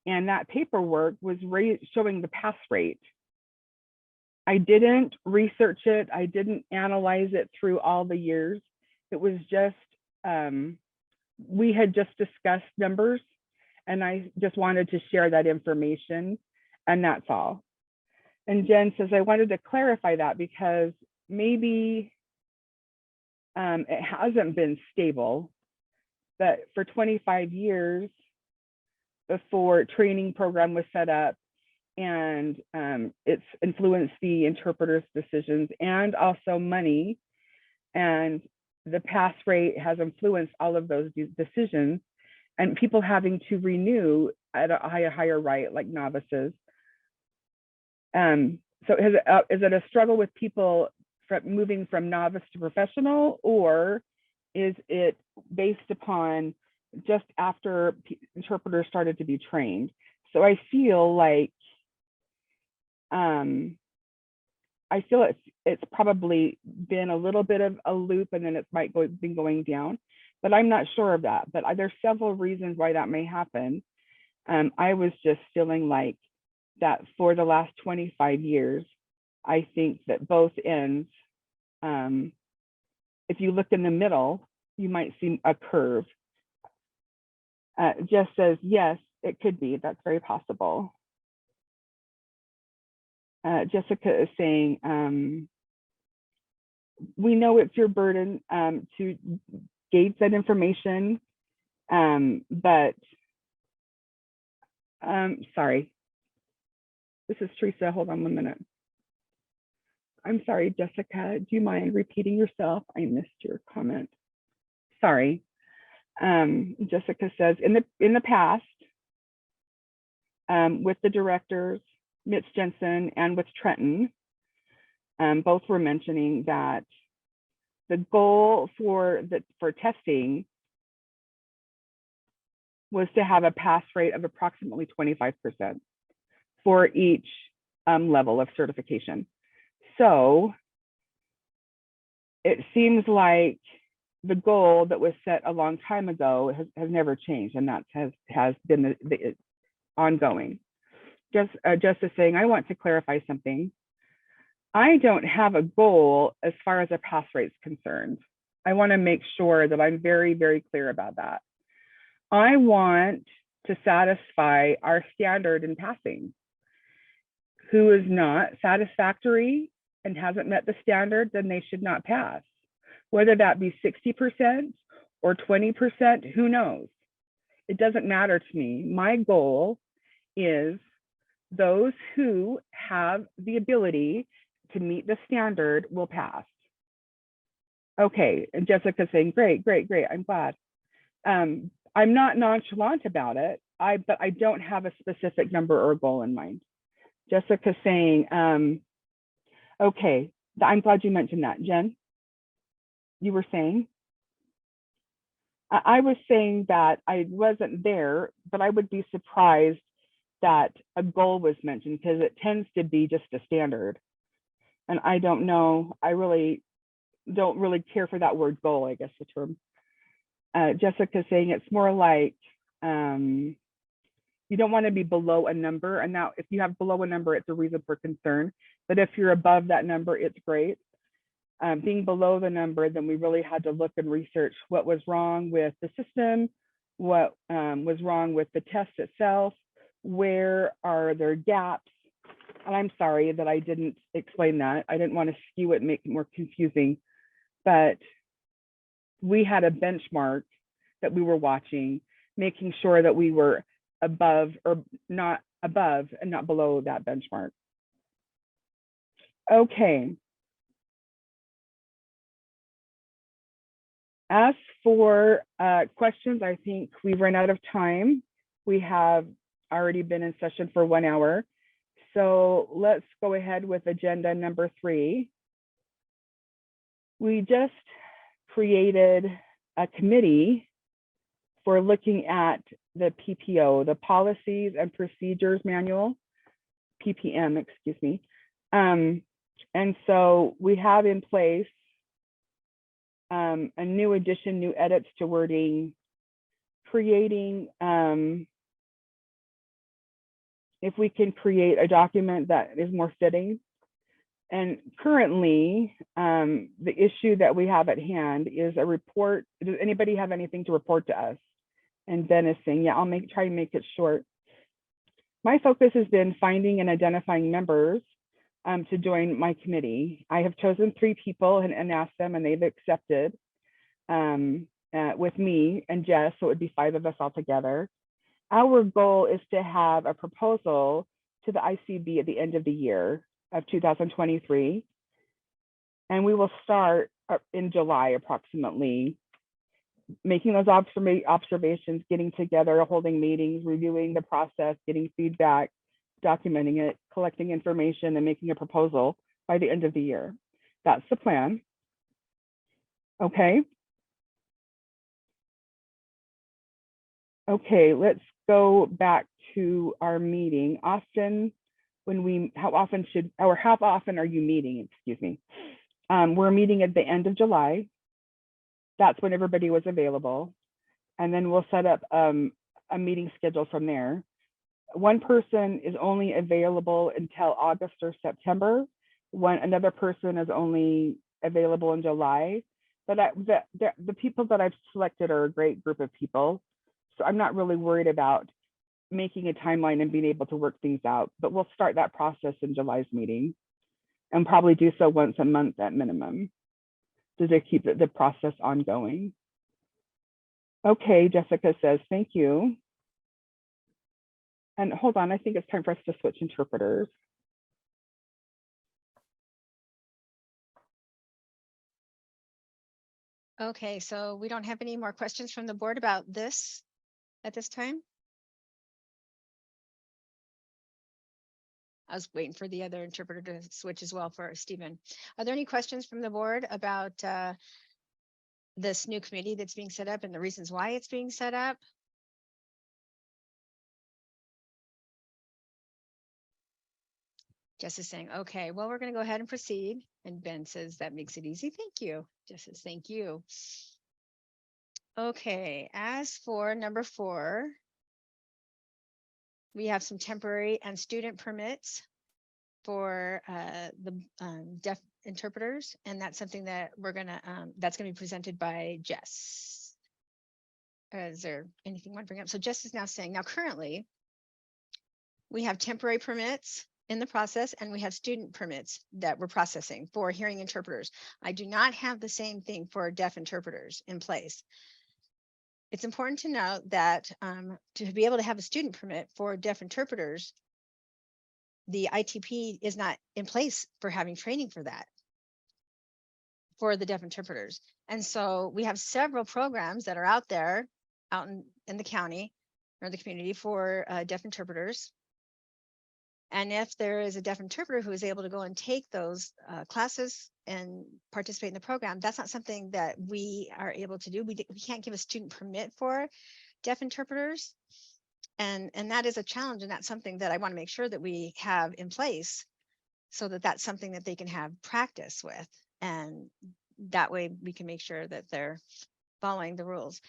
and that paperwork was showing the pass rate. I didn't research it. I didn't analyze it through all the years. It was just, we had just discussed numbers, and I just wanted to share that information, and that's all. And Jen says, I wanted to clarify that because maybe it hasn't been stable, but for 25 years before training program was set up, and it's influenced the interpreter's decisions and also money, and the pass rate has influenced all of those decisions, and people having to renew at a higher rate, like novices. So is it a struggle with people moving from novice to professional, or is it based upon just after interpreters started to be trained? So I feel like it's probably been a little bit of a loop, and then it might been going down. but I'm not sure of that. But there's several reasons why that may happen. I was just feeling like that for the last 25 years, I think that both ends, if you look in the middle, you might see a curve. Jess says, yes, it could be. That's very possible. Jessica is saying, we know it's your burden to gauge that information, but sorry. This is Teresa. Hold on 1 minute. I'm sorry, Jessica. Do you mind repeating yourself? I missed your comment. Sorry. Jessica says, in the past, with the directors, Mitch Jensen and with Trenton, both were mentioning that the goal for testing was to have a pass rate of approximately 25% for each level of certification. So it seems like the goal that was set a long time ago has never changed, and that has been the ongoing. Just is saying, I want to clarify something. I don't have a goal as far as a pass rate is concerned. I want to make sure that I'm very, very clear about that. I want to satisfy our standard in passing. Who is not satisfactory and hasn't met the standard, then they should not pass. Whether that be 60% or 20%, who knows? It doesn't matter to me. My goal is those who have the ability to meet the standard will pass. Okay, and Jessica's saying, great, great, great, I'm glad. I'm not nonchalant about it, but I don't have a specific number or goal in mind. Jessica's saying, okay, I'm glad you mentioned that. Jen, you were saying? I was saying that I wasn't there, but I would be surprised that a goal was mentioned because it tends to be just a standard. And I don't know, I really don't really care for that word goal, I guess the term. Jessica's saying it's more like you don't want to be below a number. And now if you have below a number, it's a reason for concern. But if you're above that number, it's great. Being below the number, then we really had to look and research what was wrong with the system, what was wrong with the test itself, where are there gaps. And I'm sorry that I didn't explain that. I didn't want to skew it and make it more confusing, but we had a benchmark that we were watching, making sure that we were above or not above and not below that benchmark. Okay. As for questions, I think we've run out of time. We have already been in session for 1 hour. So let's go ahead with agenda number 3. We just created a committee for looking at the PPO, the Policies and Procedures Manual, PPM, excuse me. And so we have in place a new addition, new edits to wording, creating, if we can create a document that is more fitting. And currently, the issue that we have at hand is a report. Does anybody have anything to report to us? And Ben is saying, yeah, I'll try and make it short. My focus has been finding and identifying members to join my committee. I have chosen 3 people and asked them, and they've accepted with me and Jess, so it would be 5 of us all together. Our goal is to have a proposal to the ICB at the end of the year of 2023. And we will start in July approximately, making those observations, getting together, holding meetings, reviewing the process, getting feedback, documenting it, collecting information, and making a proposal by the end of the year. That's the plan. Okay. Okay, let's go back to our meeting. How often are you meeting? Excuse me. We're meeting at the end of July. that's when everybody was available. And then we'll set up a meeting schedule from there. One person is only available until August or September. Another person is only available in July. But the people that I've selected are a great group of people. So I'm not really worried about making a timeline and being able to work things out. But we'll start that process in July's meeting and probably do so once a month at minimum to keep the process ongoing. Okay, Jessica says, thank you. And hold on, I think it's time for us to switch interpreters. Okay, so we don't have any more questions from the board about this at this time? I was waiting for the other interpreter to switch as well for Stephen. Are there any questions from the board about this new committee that's being set up and the reasons why it's being set up? Jess is saying, okay, well, we're going to go ahead and proceed. And Ben says that makes it easy. Thank you. Jess says, thank you. Okay, as for number 4, we have some temporary and student permits for the deaf interpreters, and that's something that we're gonna that's gonna be presented by Jess. Is there anything you want to bring up? So Jess is now saying, now currently we have temporary permits in the process and we have student permits that we're processing for hearing interpreters. I do not have the same thing for deaf interpreters in place. It's important to note that to be able to have a student permit for deaf interpreters, the ITP is not in place for having training for that, for the deaf interpreters. And so we have several programs that are out there, out in the county or the community for deaf interpreters. And if there is a deaf interpreter who is able to go and take those classes and participate in the program, that's not something that we are able to do. We can't give a student permit for deaf interpreters. And that is a challenge, and that's something that I want to make sure that we have in place so that that's something that they can have practice with. And that way we can make sure that they're following the rules.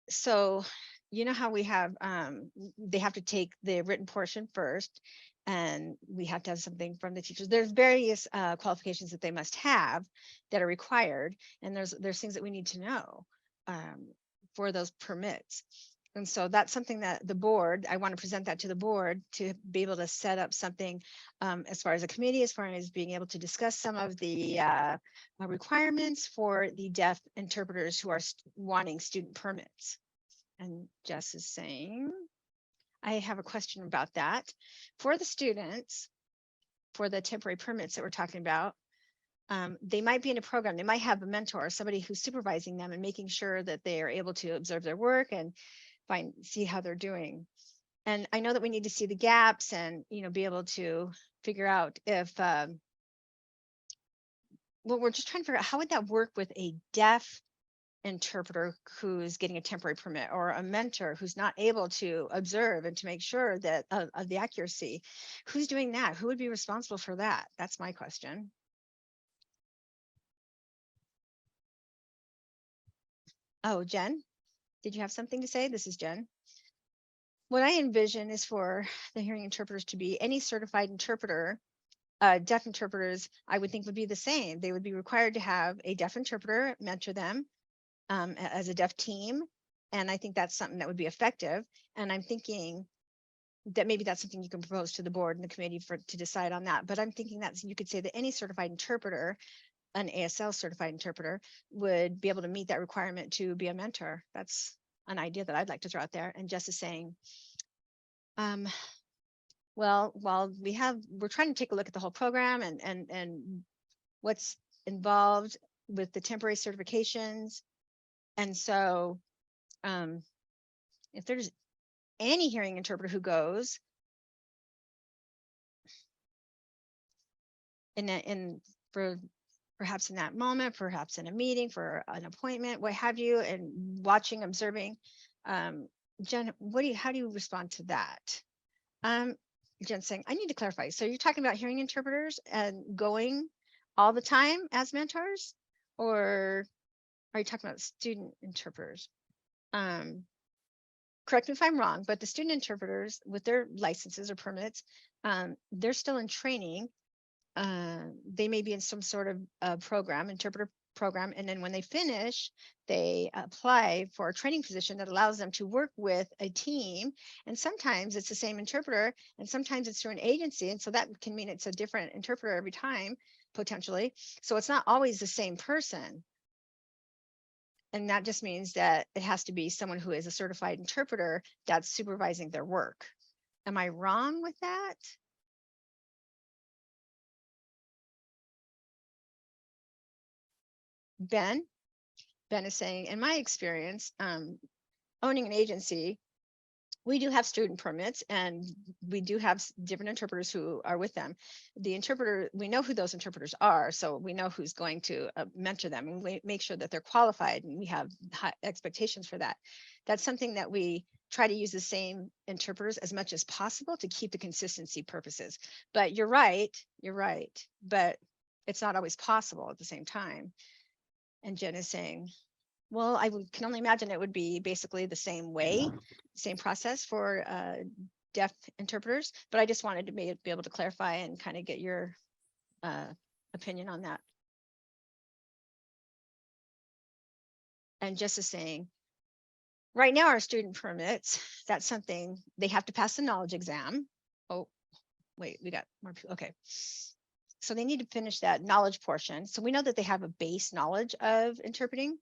So, you know how we have, they have to take the written portion first, and we have to have something from the teachers. There's various qualifications that they must have that are required, and there's things that we need to know for those permits. And so that's something that the board, I want to present that to the board to be able to set up something as far as a committee, as far as being able to discuss some of the requirements for the deaf interpreters who are wanting student permits. And Jess is saying, I have a question about that. For the students, for the temporary permits that we're talking about, they might be in a program, they might have a mentor, somebody who's supervising them and making sure that they are able to observe their work and see how they're doing. And I know that we need to see the gaps and, you know, be able to figure out if, well, we're just trying to figure out how would that work with a deaf interpreter who's getting a temporary permit, or a mentor who's not able to observe and to make sure that of the accuracy. Who's doing that? Who would be responsible for that? That's my question. Oh, Jen, did you have something to say? This is Jen. What I envision is for the hearing interpreters to be any certified interpreter. Deaf interpreters, I would think, would be the same. They would be required to have a deaf interpreter mentor them as a deaf team. And I think that's something that would be effective. And I'm thinking that maybe that's something you can propose to the board and the committee to decide on that. But I'm thinking that you could say that any certified interpreter, an ASL certified interpreter, would be able to meet that requirement to be a mentor. That's an idea that I'd like to throw out there. And Jess is saying, well, while we're trying to take a look at the whole program and what's involved with the temporary certifications. And so if there's any hearing interpreter who goes for perhaps in that moment, perhaps in a meeting, for an appointment, what have you, and watching, observing, Jen, how do you respond to that? Jen saying, I need to clarify. So you're talking about hearing interpreters and going all the time as mentors, Or are you talking about student interpreters? Correct me if I'm wrong, but the student interpreters with their licenses or permits, they're still in training. They may be in some sort of program, interpreter program, and then when they finish, they apply for a training position that allows them to work with a team. And sometimes it's the same interpreter, and sometimes it's through an agency, and so that can mean it's a different interpreter every time, potentially. So it's not always the same person. And that just means that it has to be someone who is a certified interpreter that's supervising their work. Am I wrong with that? Ben? Ben is saying, in my experience, owning an agency, we do have student permits and we do have different interpreters who are with them. The interpreter, we know who those interpreters are, so we know who's going to mentor them, and we make sure that they're qualified, and we have high expectations for that. That's something that we try to use the same interpreters as much as possible to keep the consistency purposes. But you're right, but it's not always possible at the same time. And Jen is saying, well, can only imagine it would be basically the same way, same process for deaf interpreters, but I just wanted to be able to clarify and kind of get your opinion on that. And just as saying, right now our student permits, that's something they have to pass the knowledge exam. Oh, wait, we got more people. Okay. So they need to finish that knowledge portion. So we know that they have a base knowledge of interpreting.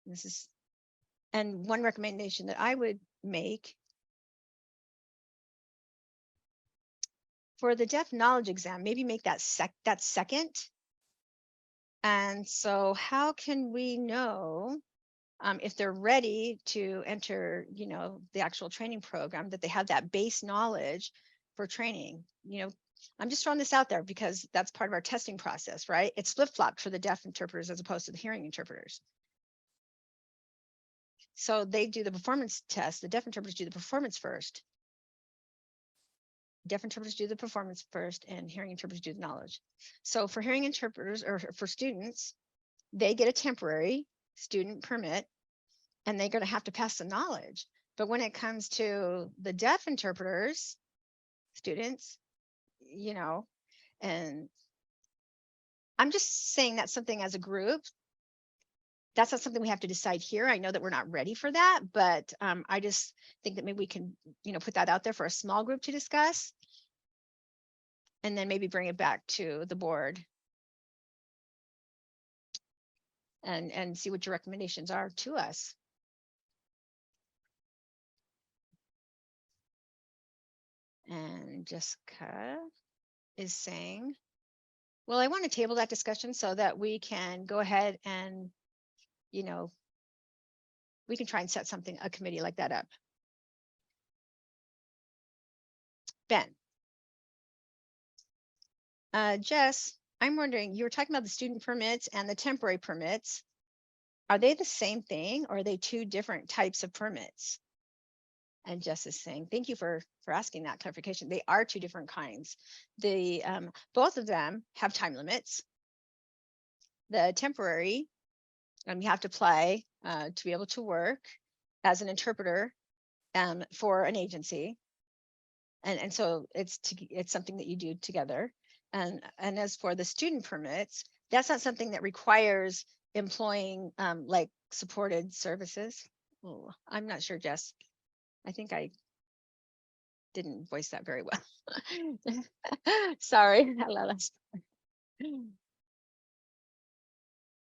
This is, and one recommendation that I would make for the deaf knowledge exam, maybe make that second. And so how can we know if they're ready to enter, the actual training program, that they have that base knowledge for training? I'm just throwing this out there because that's part of our testing process, right? It's flip-flopped for the deaf interpreters as opposed to the hearing interpreters. So they do the performance test. The deaf interpreters do the performance first. Deaf interpreters do the performance first, and hearing interpreters do the knowledge. So for hearing interpreters, or for students, they get a temporary student permit, and they're going to have to pass the knowledge. But when it comes to the deaf interpreters, students, and I'm just saying that's something as a group. That's not something we have to decide here. I know that we're not ready for that, but I just think that maybe we can, put that out there for a small group to discuss, and then maybe bring it back to the board and see what your recommendations are to us. And Jessica is saying, well, I want to table that discussion so that we can go ahead and, we can try and set a committee like that up. Ben. Jess, I'm wondering, you were talking about the student permits and the temporary permits. Are they the same thing, or are they two different types of permits? And Jess is saying, thank you for asking that clarification. They are two different kinds. The both of them have time limits. The temporary, you have to apply to be able to work as an interpreter for an agency, and so it's something that you do together. And as for the student permits, that's not something that requires employing like supported services. Oh, I'm not sure, Jess. I think I didn't voice that very well. Sorry.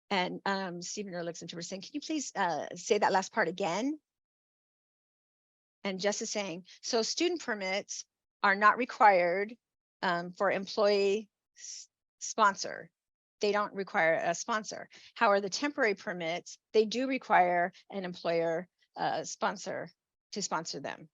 And Stephen Ehrlich's interpreter saying, can you please say that last part again? And Jess is saying, so student permits are not required for employee sponsor. They don't require a sponsor. However, the temporary permits, they do require an employer sponsor to sponsor them.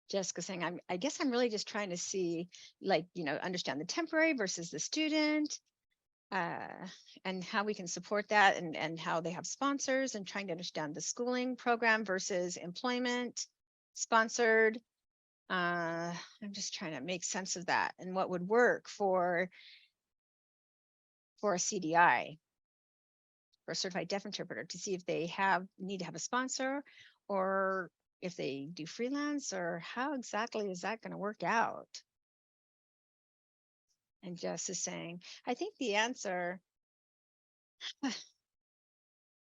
Jessica saying, I guess I'm really just trying to see, understand the temporary versus the student. and how we can support that, and how they have sponsors, and trying to understand the schooling program versus employment sponsored. I'm just trying to make sense of that and what would work for a CDI, for a certified deaf interpreter, to see if they need to have a sponsor, or if they do freelance, or how exactly is that going to work out. And Jess is saying, I think the answer,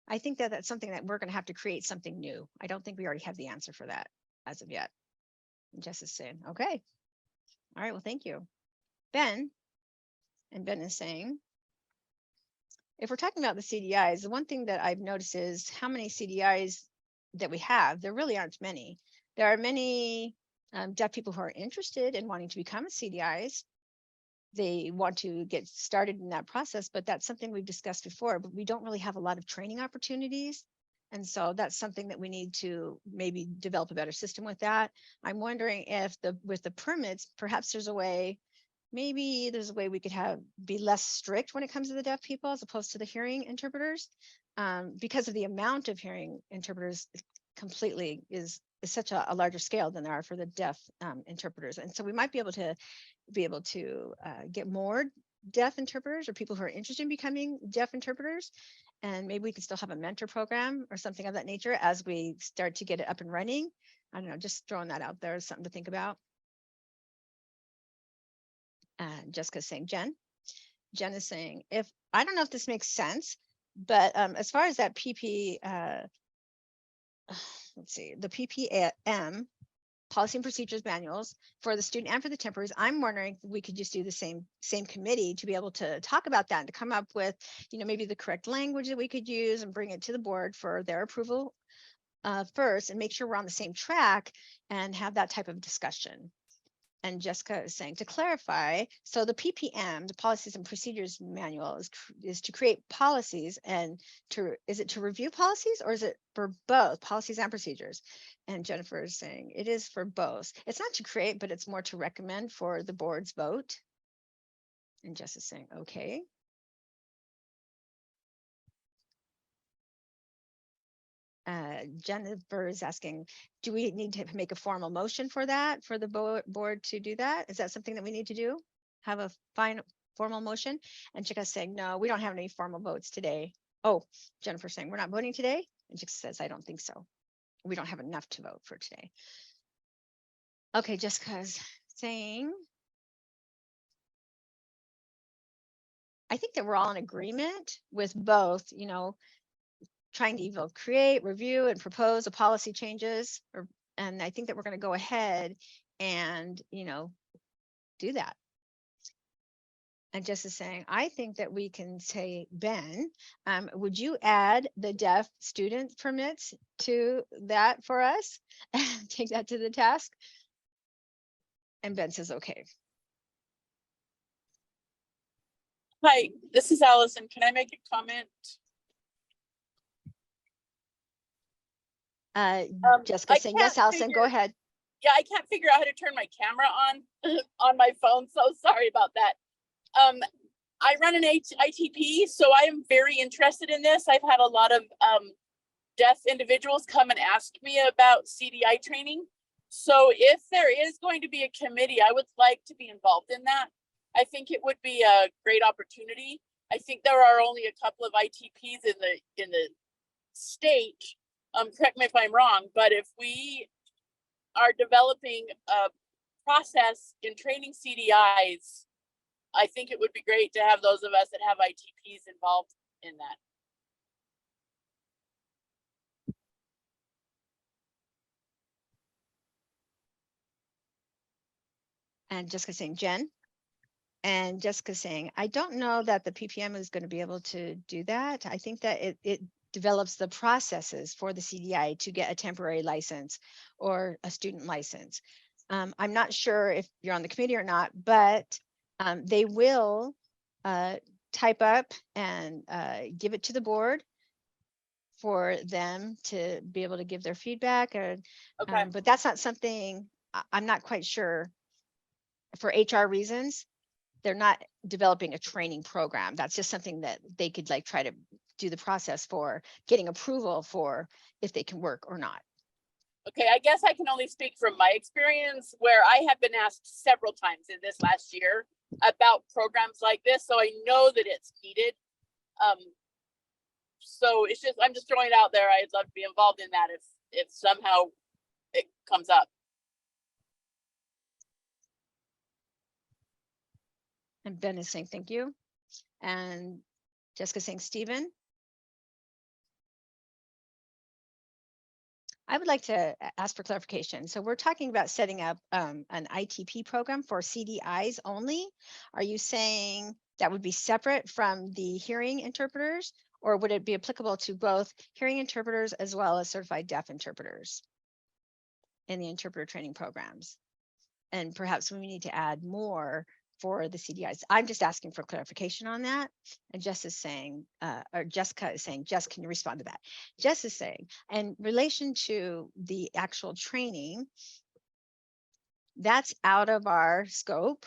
I think that that's something that we're going to have to create something new. I don't think we already have the answer for that as of yet. And Jess is saying, okay. All right, well, thank you. Ben is saying, if we're talking about the CDIs, the one thing that I've noticed is how many CDIs that we have. There really aren't many. There are many deaf people who are interested in wanting to become CDIs. They want to get started in that process, but that's something we've discussed before, but we don't really have a lot of training opportunities. And so that's something that we need to maybe develop a better system with that. I'm wondering if with the permits, perhaps there's a way, maybe there's a way we could be less strict when it comes to the deaf people as opposed to the hearing interpreters, because of the amount of hearing interpreters completely is such a larger scale than there are for the deaf interpreters. And so we might be able to get more deaf interpreters, or people who are interested in becoming deaf interpreters. And maybe we could still have a mentor program or something of that nature as we start to get it up and running. I don't know, just throwing that out there as something to think about. Jessica's saying, Jen is saying, I don't know if this makes sense, but as far as that let's see, the PPM, policy and procedures manuals for the student and for the temporaries, I'm wondering if we could just do the same committee to be able to talk about that and to come up with, maybe the correct language that we could use and bring it to the board for their approval first, and make sure we're on the same track and have that type of discussion. And Jessica is saying, to clarify, so the PPM, the policies and procedures manual, is to create policies, and is it to review policies, or is it for both policies and procedures? And Jennifer is saying it is for both. It's not to create, but it's more to recommend for the board's vote. And Jess is saying, okay. Jennifer is asking, do we need to make a formal motion for that, for the board to do that? Is that something that we need to do? Have a formal motion? And Chica's saying, no, we don't have any formal votes today. Oh, Jennifer's saying, we're not voting today? And Chica says, I don't think so. We don't have enough to vote for today. Okay, Jessica's saying, I think that we're all in agreement with both, trying to create, review, and propose a policy changes, and I think that we're going to go ahead and do that. And Jess is saying, I think that we can say, Ben, would you add the deaf student permits to that for us? Take that to the task. And Ben says, okay. Hi, this is Allison. Can I make a comment? Jessica saying, yes, Allison, go ahead. Yeah, I can't figure out how to turn my camera on my phone, so sorry about that. I run an ITP, so I am very interested in this. I've had a lot of deaf individuals come and ask me about CDI training. So if there is going to be a committee, I would like to be involved in that. I think it would be a great opportunity. I think there are only a couple of ITPs in the state. Correct me if I'm wrong, but if we are developing a process in training CDIs, I think it would be great to have those of us that have ITPs involved in that. And Jessica saying, Jen. And Jessica saying, I don't know that the PPM is going to be able to do that. I think that it develops the processes for the CDI to get a temporary license or a student license. I'm not sure if you're on the committee or not, but they will type up and give it to the board for them to be able to give their feedback. Okay. But that's not something, I'm not quite sure, for HR reasons. they're not developing a training program. That's just something that they could like try to do the process for getting approval for if they can work or not. Okay, I guess I can only speak from my experience where I have been asked several times in this last year about programs like this. So I know that it's needed. So it's just, I'm just throwing it out there. I'd love to be involved in that if somehow it comes up. And Ben is saying thank you. And Jessica saying Stephen. I would like to ask for clarification. So we're talking about setting up an ITP program for CDIs only. Are you saying that would be separate from the hearing interpreters, or would it be applicable to both hearing interpreters as well as certified deaf interpreters in the interpreter training programs? And perhaps we need to add more for the CDIs. I'm just asking for clarification on that. And Jess is saying, or Jessica is saying, Jess, can you respond to that? Jess is saying, in relation to the actual training, that's out of our scope.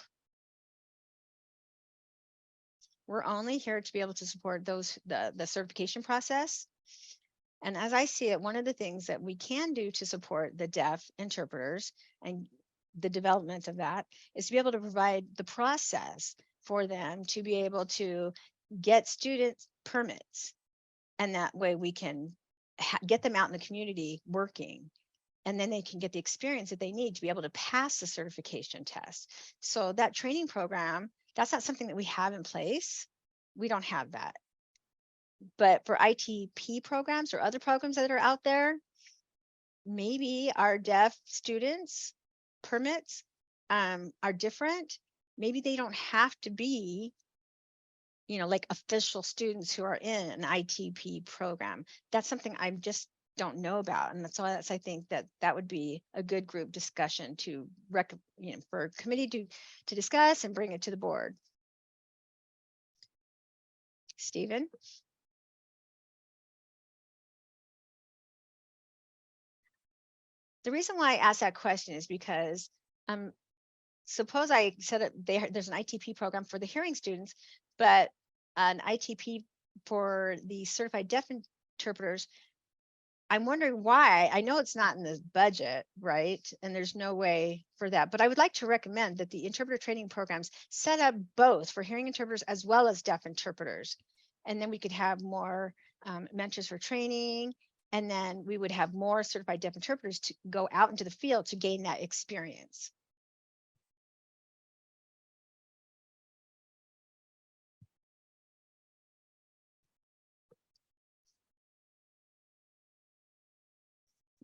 We're only here to be able to support those, the certification process. And as I see it, one of the things that we can do to support the deaf interpreters and the development of that is to be able to provide the process for them to be able to get student permits. And that way we can get them out in the community working, and then they can get the experience that they need to be able to pass the certification test. So that training program, that's not something that we have in place. We don't have that. But for ITP programs or other programs that are out there, maybe our deaf students permits are different. Maybe they don't have to be, you know, like official students who are in an ITP program. That's something I just don't know about. And that's I think that would be a good group discussion to for a committee to discuss and bring it to the board. Stephen? The reason why I asked that question is because suppose I said it, there's an ITP program for the hearing students, but an ITP for the certified deaf interpreters. I'm wondering why. I know it's not in the budget, right? And there's no way for that, but I would like to recommend that the interpreter training programs set up both for hearing interpreters as well as deaf interpreters. And then we could have more mentors for training. And then we would have more certified deaf interpreters to go out into the field to gain that experience.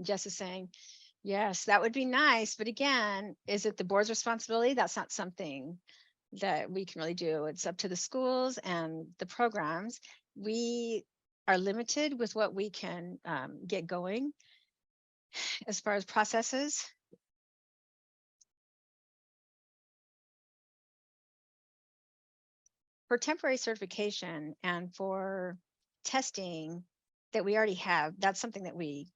Jess is saying, yes, that would be nice. But again, is it the board's responsibility? That's not something that we can really do. It's up to the schools and the programs. We are limited with what we can get going as far as processes. For temporary certification and for testing that we already have, that's something that we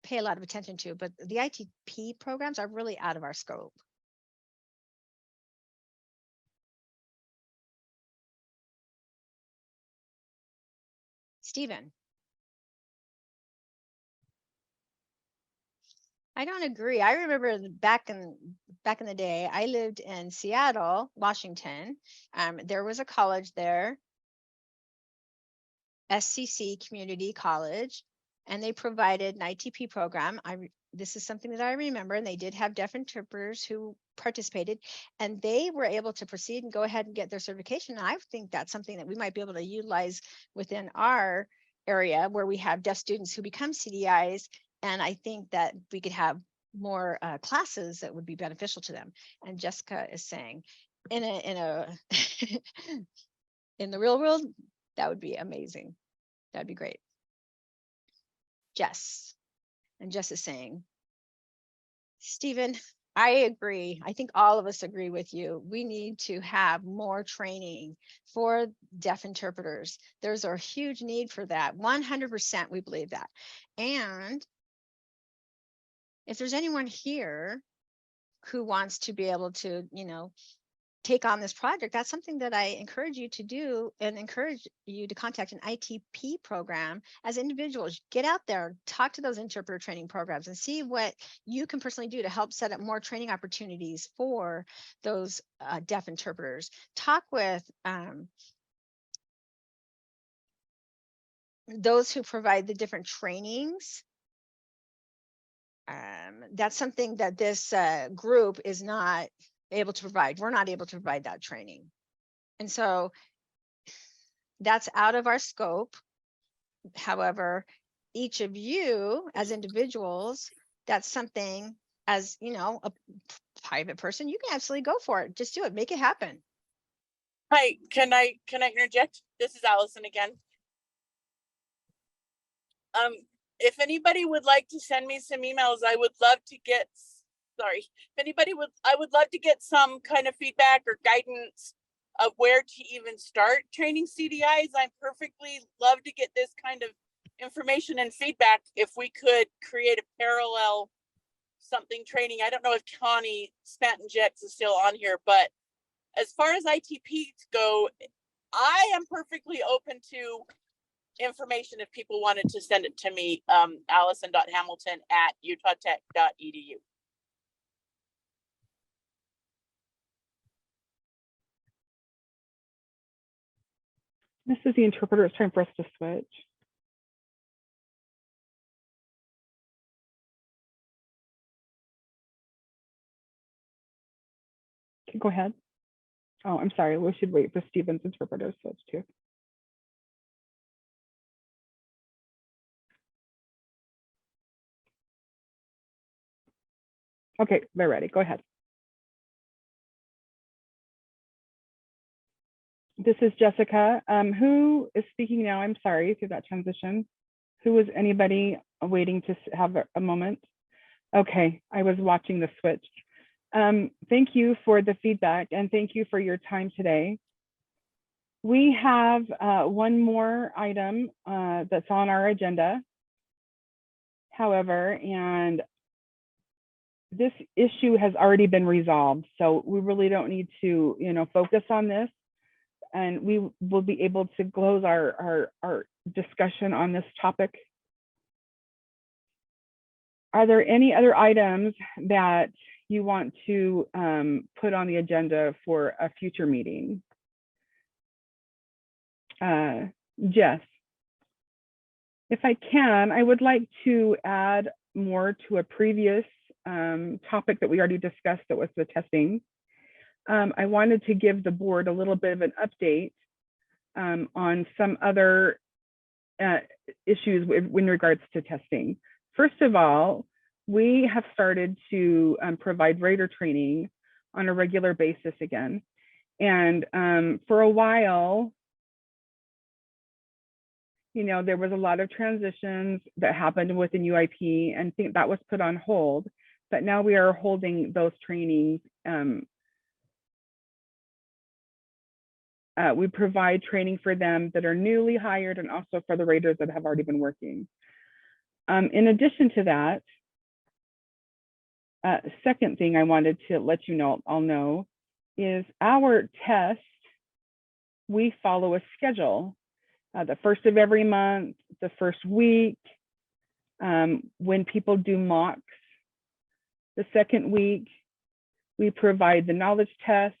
pay a lot of attention to, but the ITP programs are really out of our scope. Stephen? I don't agree. I remember back in the day, I lived in Seattle, Washington. There was a college there, SCC Community College, and they provided an ITP program. This is something that I remember, and they did have deaf interpreters who participated, and they were able to proceed and go ahead and get their certification. And I think that's something that we might be able to utilize within our area where we have deaf students who become CDIs. And I think that we could have more classes that would be beneficial to them. And Jessica is saying, in the real world, that would be amazing. That'd be great. Jess. And Jess is saying, Stephen, I agree. I think all of us agree with you. We need to have more training for deaf interpreters. There's a huge need for that. 100% we believe that. And if there's anyone here who wants to be able to, take on this project, that's something that I encourage you to do, and encourage you to contact an ITP program as individuals. Get out there, talk to those interpreter training programs, and see what you can personally do to help set up more training opportunities for those deaf interpreters. Talk with those who provide the different trainings. That's something that this group is not able to provide. We're not able to provide that training. And so that's out of our scope. However, each of you as individuals, that's something, as you know, a private person, you can absolutely go for it. Just do it, make it happen. Hi, can I interject? This is Allison again. If anybody would like to send me some emails, I would love to get, sorry, I would love to get some kind of feedback or guidance of where to even start training CDIs. I perfectly love to get this kind of information and feedback if we could create a parallel something training. I don't know if Connie Spanton-Jex is still on here, but as far as ITPs go, I am perfectly open to information if people wanted to send it to me, allison.hamilton@utahtech.edu. This is the interpreter. It's time for us to switch. Okay, go ahead. Oh, I'm sorry. We should wait for Stephen's interpreter to switch too. Okay, they're ready. Go ahead. This is Jessica. Who is speaking now? I'm sorry through that transition. Who is anybody waiting to have a moment? Okay, I was watching the switch. Thank you for the feedback and thank you for your time today. We have one more item that's on our agenda. However, and this issue has already been resolved, so we really don't need to, focus on this, and we will be able to close our discussion on this topic. Are there any other items that you want to put on the agenda for a future meeting? Jess, if I can, I would like to add more to a previous topic that we already discussed, that was the testing. I wanted to give the board a little bit of an update on some other issues in regards to testing. First of all, we have started to provide rater training on a regular basis again. And for a while, there was a lot of transitions that happened within UIP, and think that was put on hold. But now we are holding those trainings. We provide training for them that are newly hired, and also for the raters that have already been working. In addition to that, second thing I wanted to let you know, is our test, we follow a schedule. The first of every month, the first week, when people do mocks, the second week, we provide the knowledge test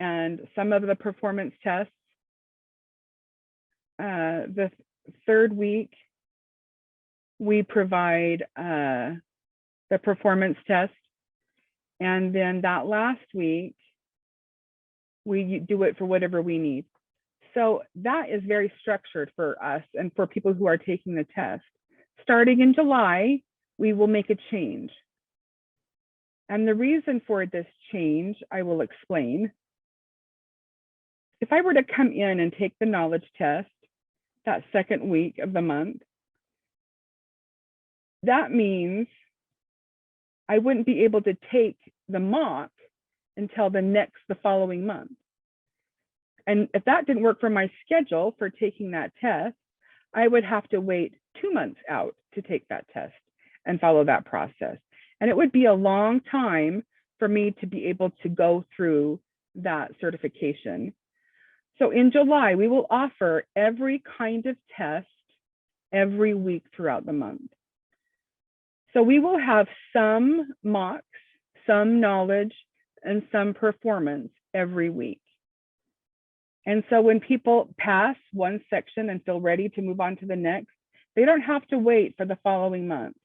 and some of the performance tests. The third week, we provide the performance test. And then that last week, we do it for whatever we need. So that is very structured for us and for people who are taking the test. Starting in July, we will make a change. And the reason for this change, I will explain. If I were to come in and take the knowledge test that second week of the month, that means I wouldn't be able to take the mock until the following month. And if that didn't work for my schedule for taking that test, I would have to wait 2 months out to take that test and follow that process. And it would be a long time for me to be able to go through that certification. So in July, we will offer every kind of test every week throughout the month. So we will have some mocks, some knowledge, and some performance every week. And so when people pass one section and feel ready to move on to the next, they don't have to wait for the following month.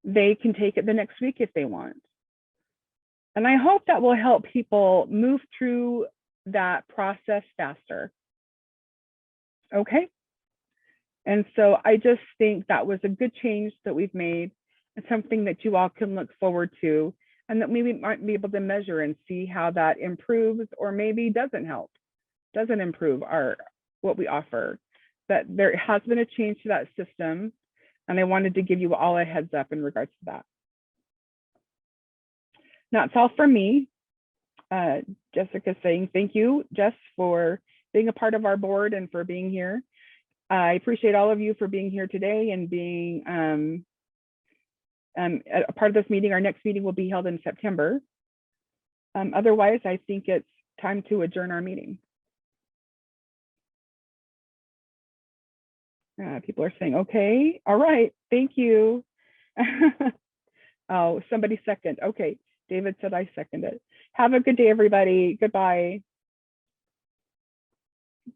They can take it the next week if they want. And I hope that will help people move through that process faster. Okay. And so I just think that was a good change that we've made and something that you all can look forward to, and that we might be able to measure and see how that improves or maybe doesn't help, doesn't improve what we offer. But there has been a change to that system, and I wanted to give you all a heads up in regards to that. That's all from me. Jessica saying thank you, Jess, for being a part of our board and for being here. I appreciate all of you for being here today and being a part of this meeting. Our next meeting will be held in September. Otherwise, I think it's time to adjourn our meeting. People are saying, okay, all right, thank you. Oh, somebody second. Okay, David said I second it. Have a good day, everybody. Goodbye.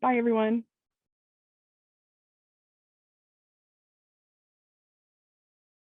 Bye, everyone.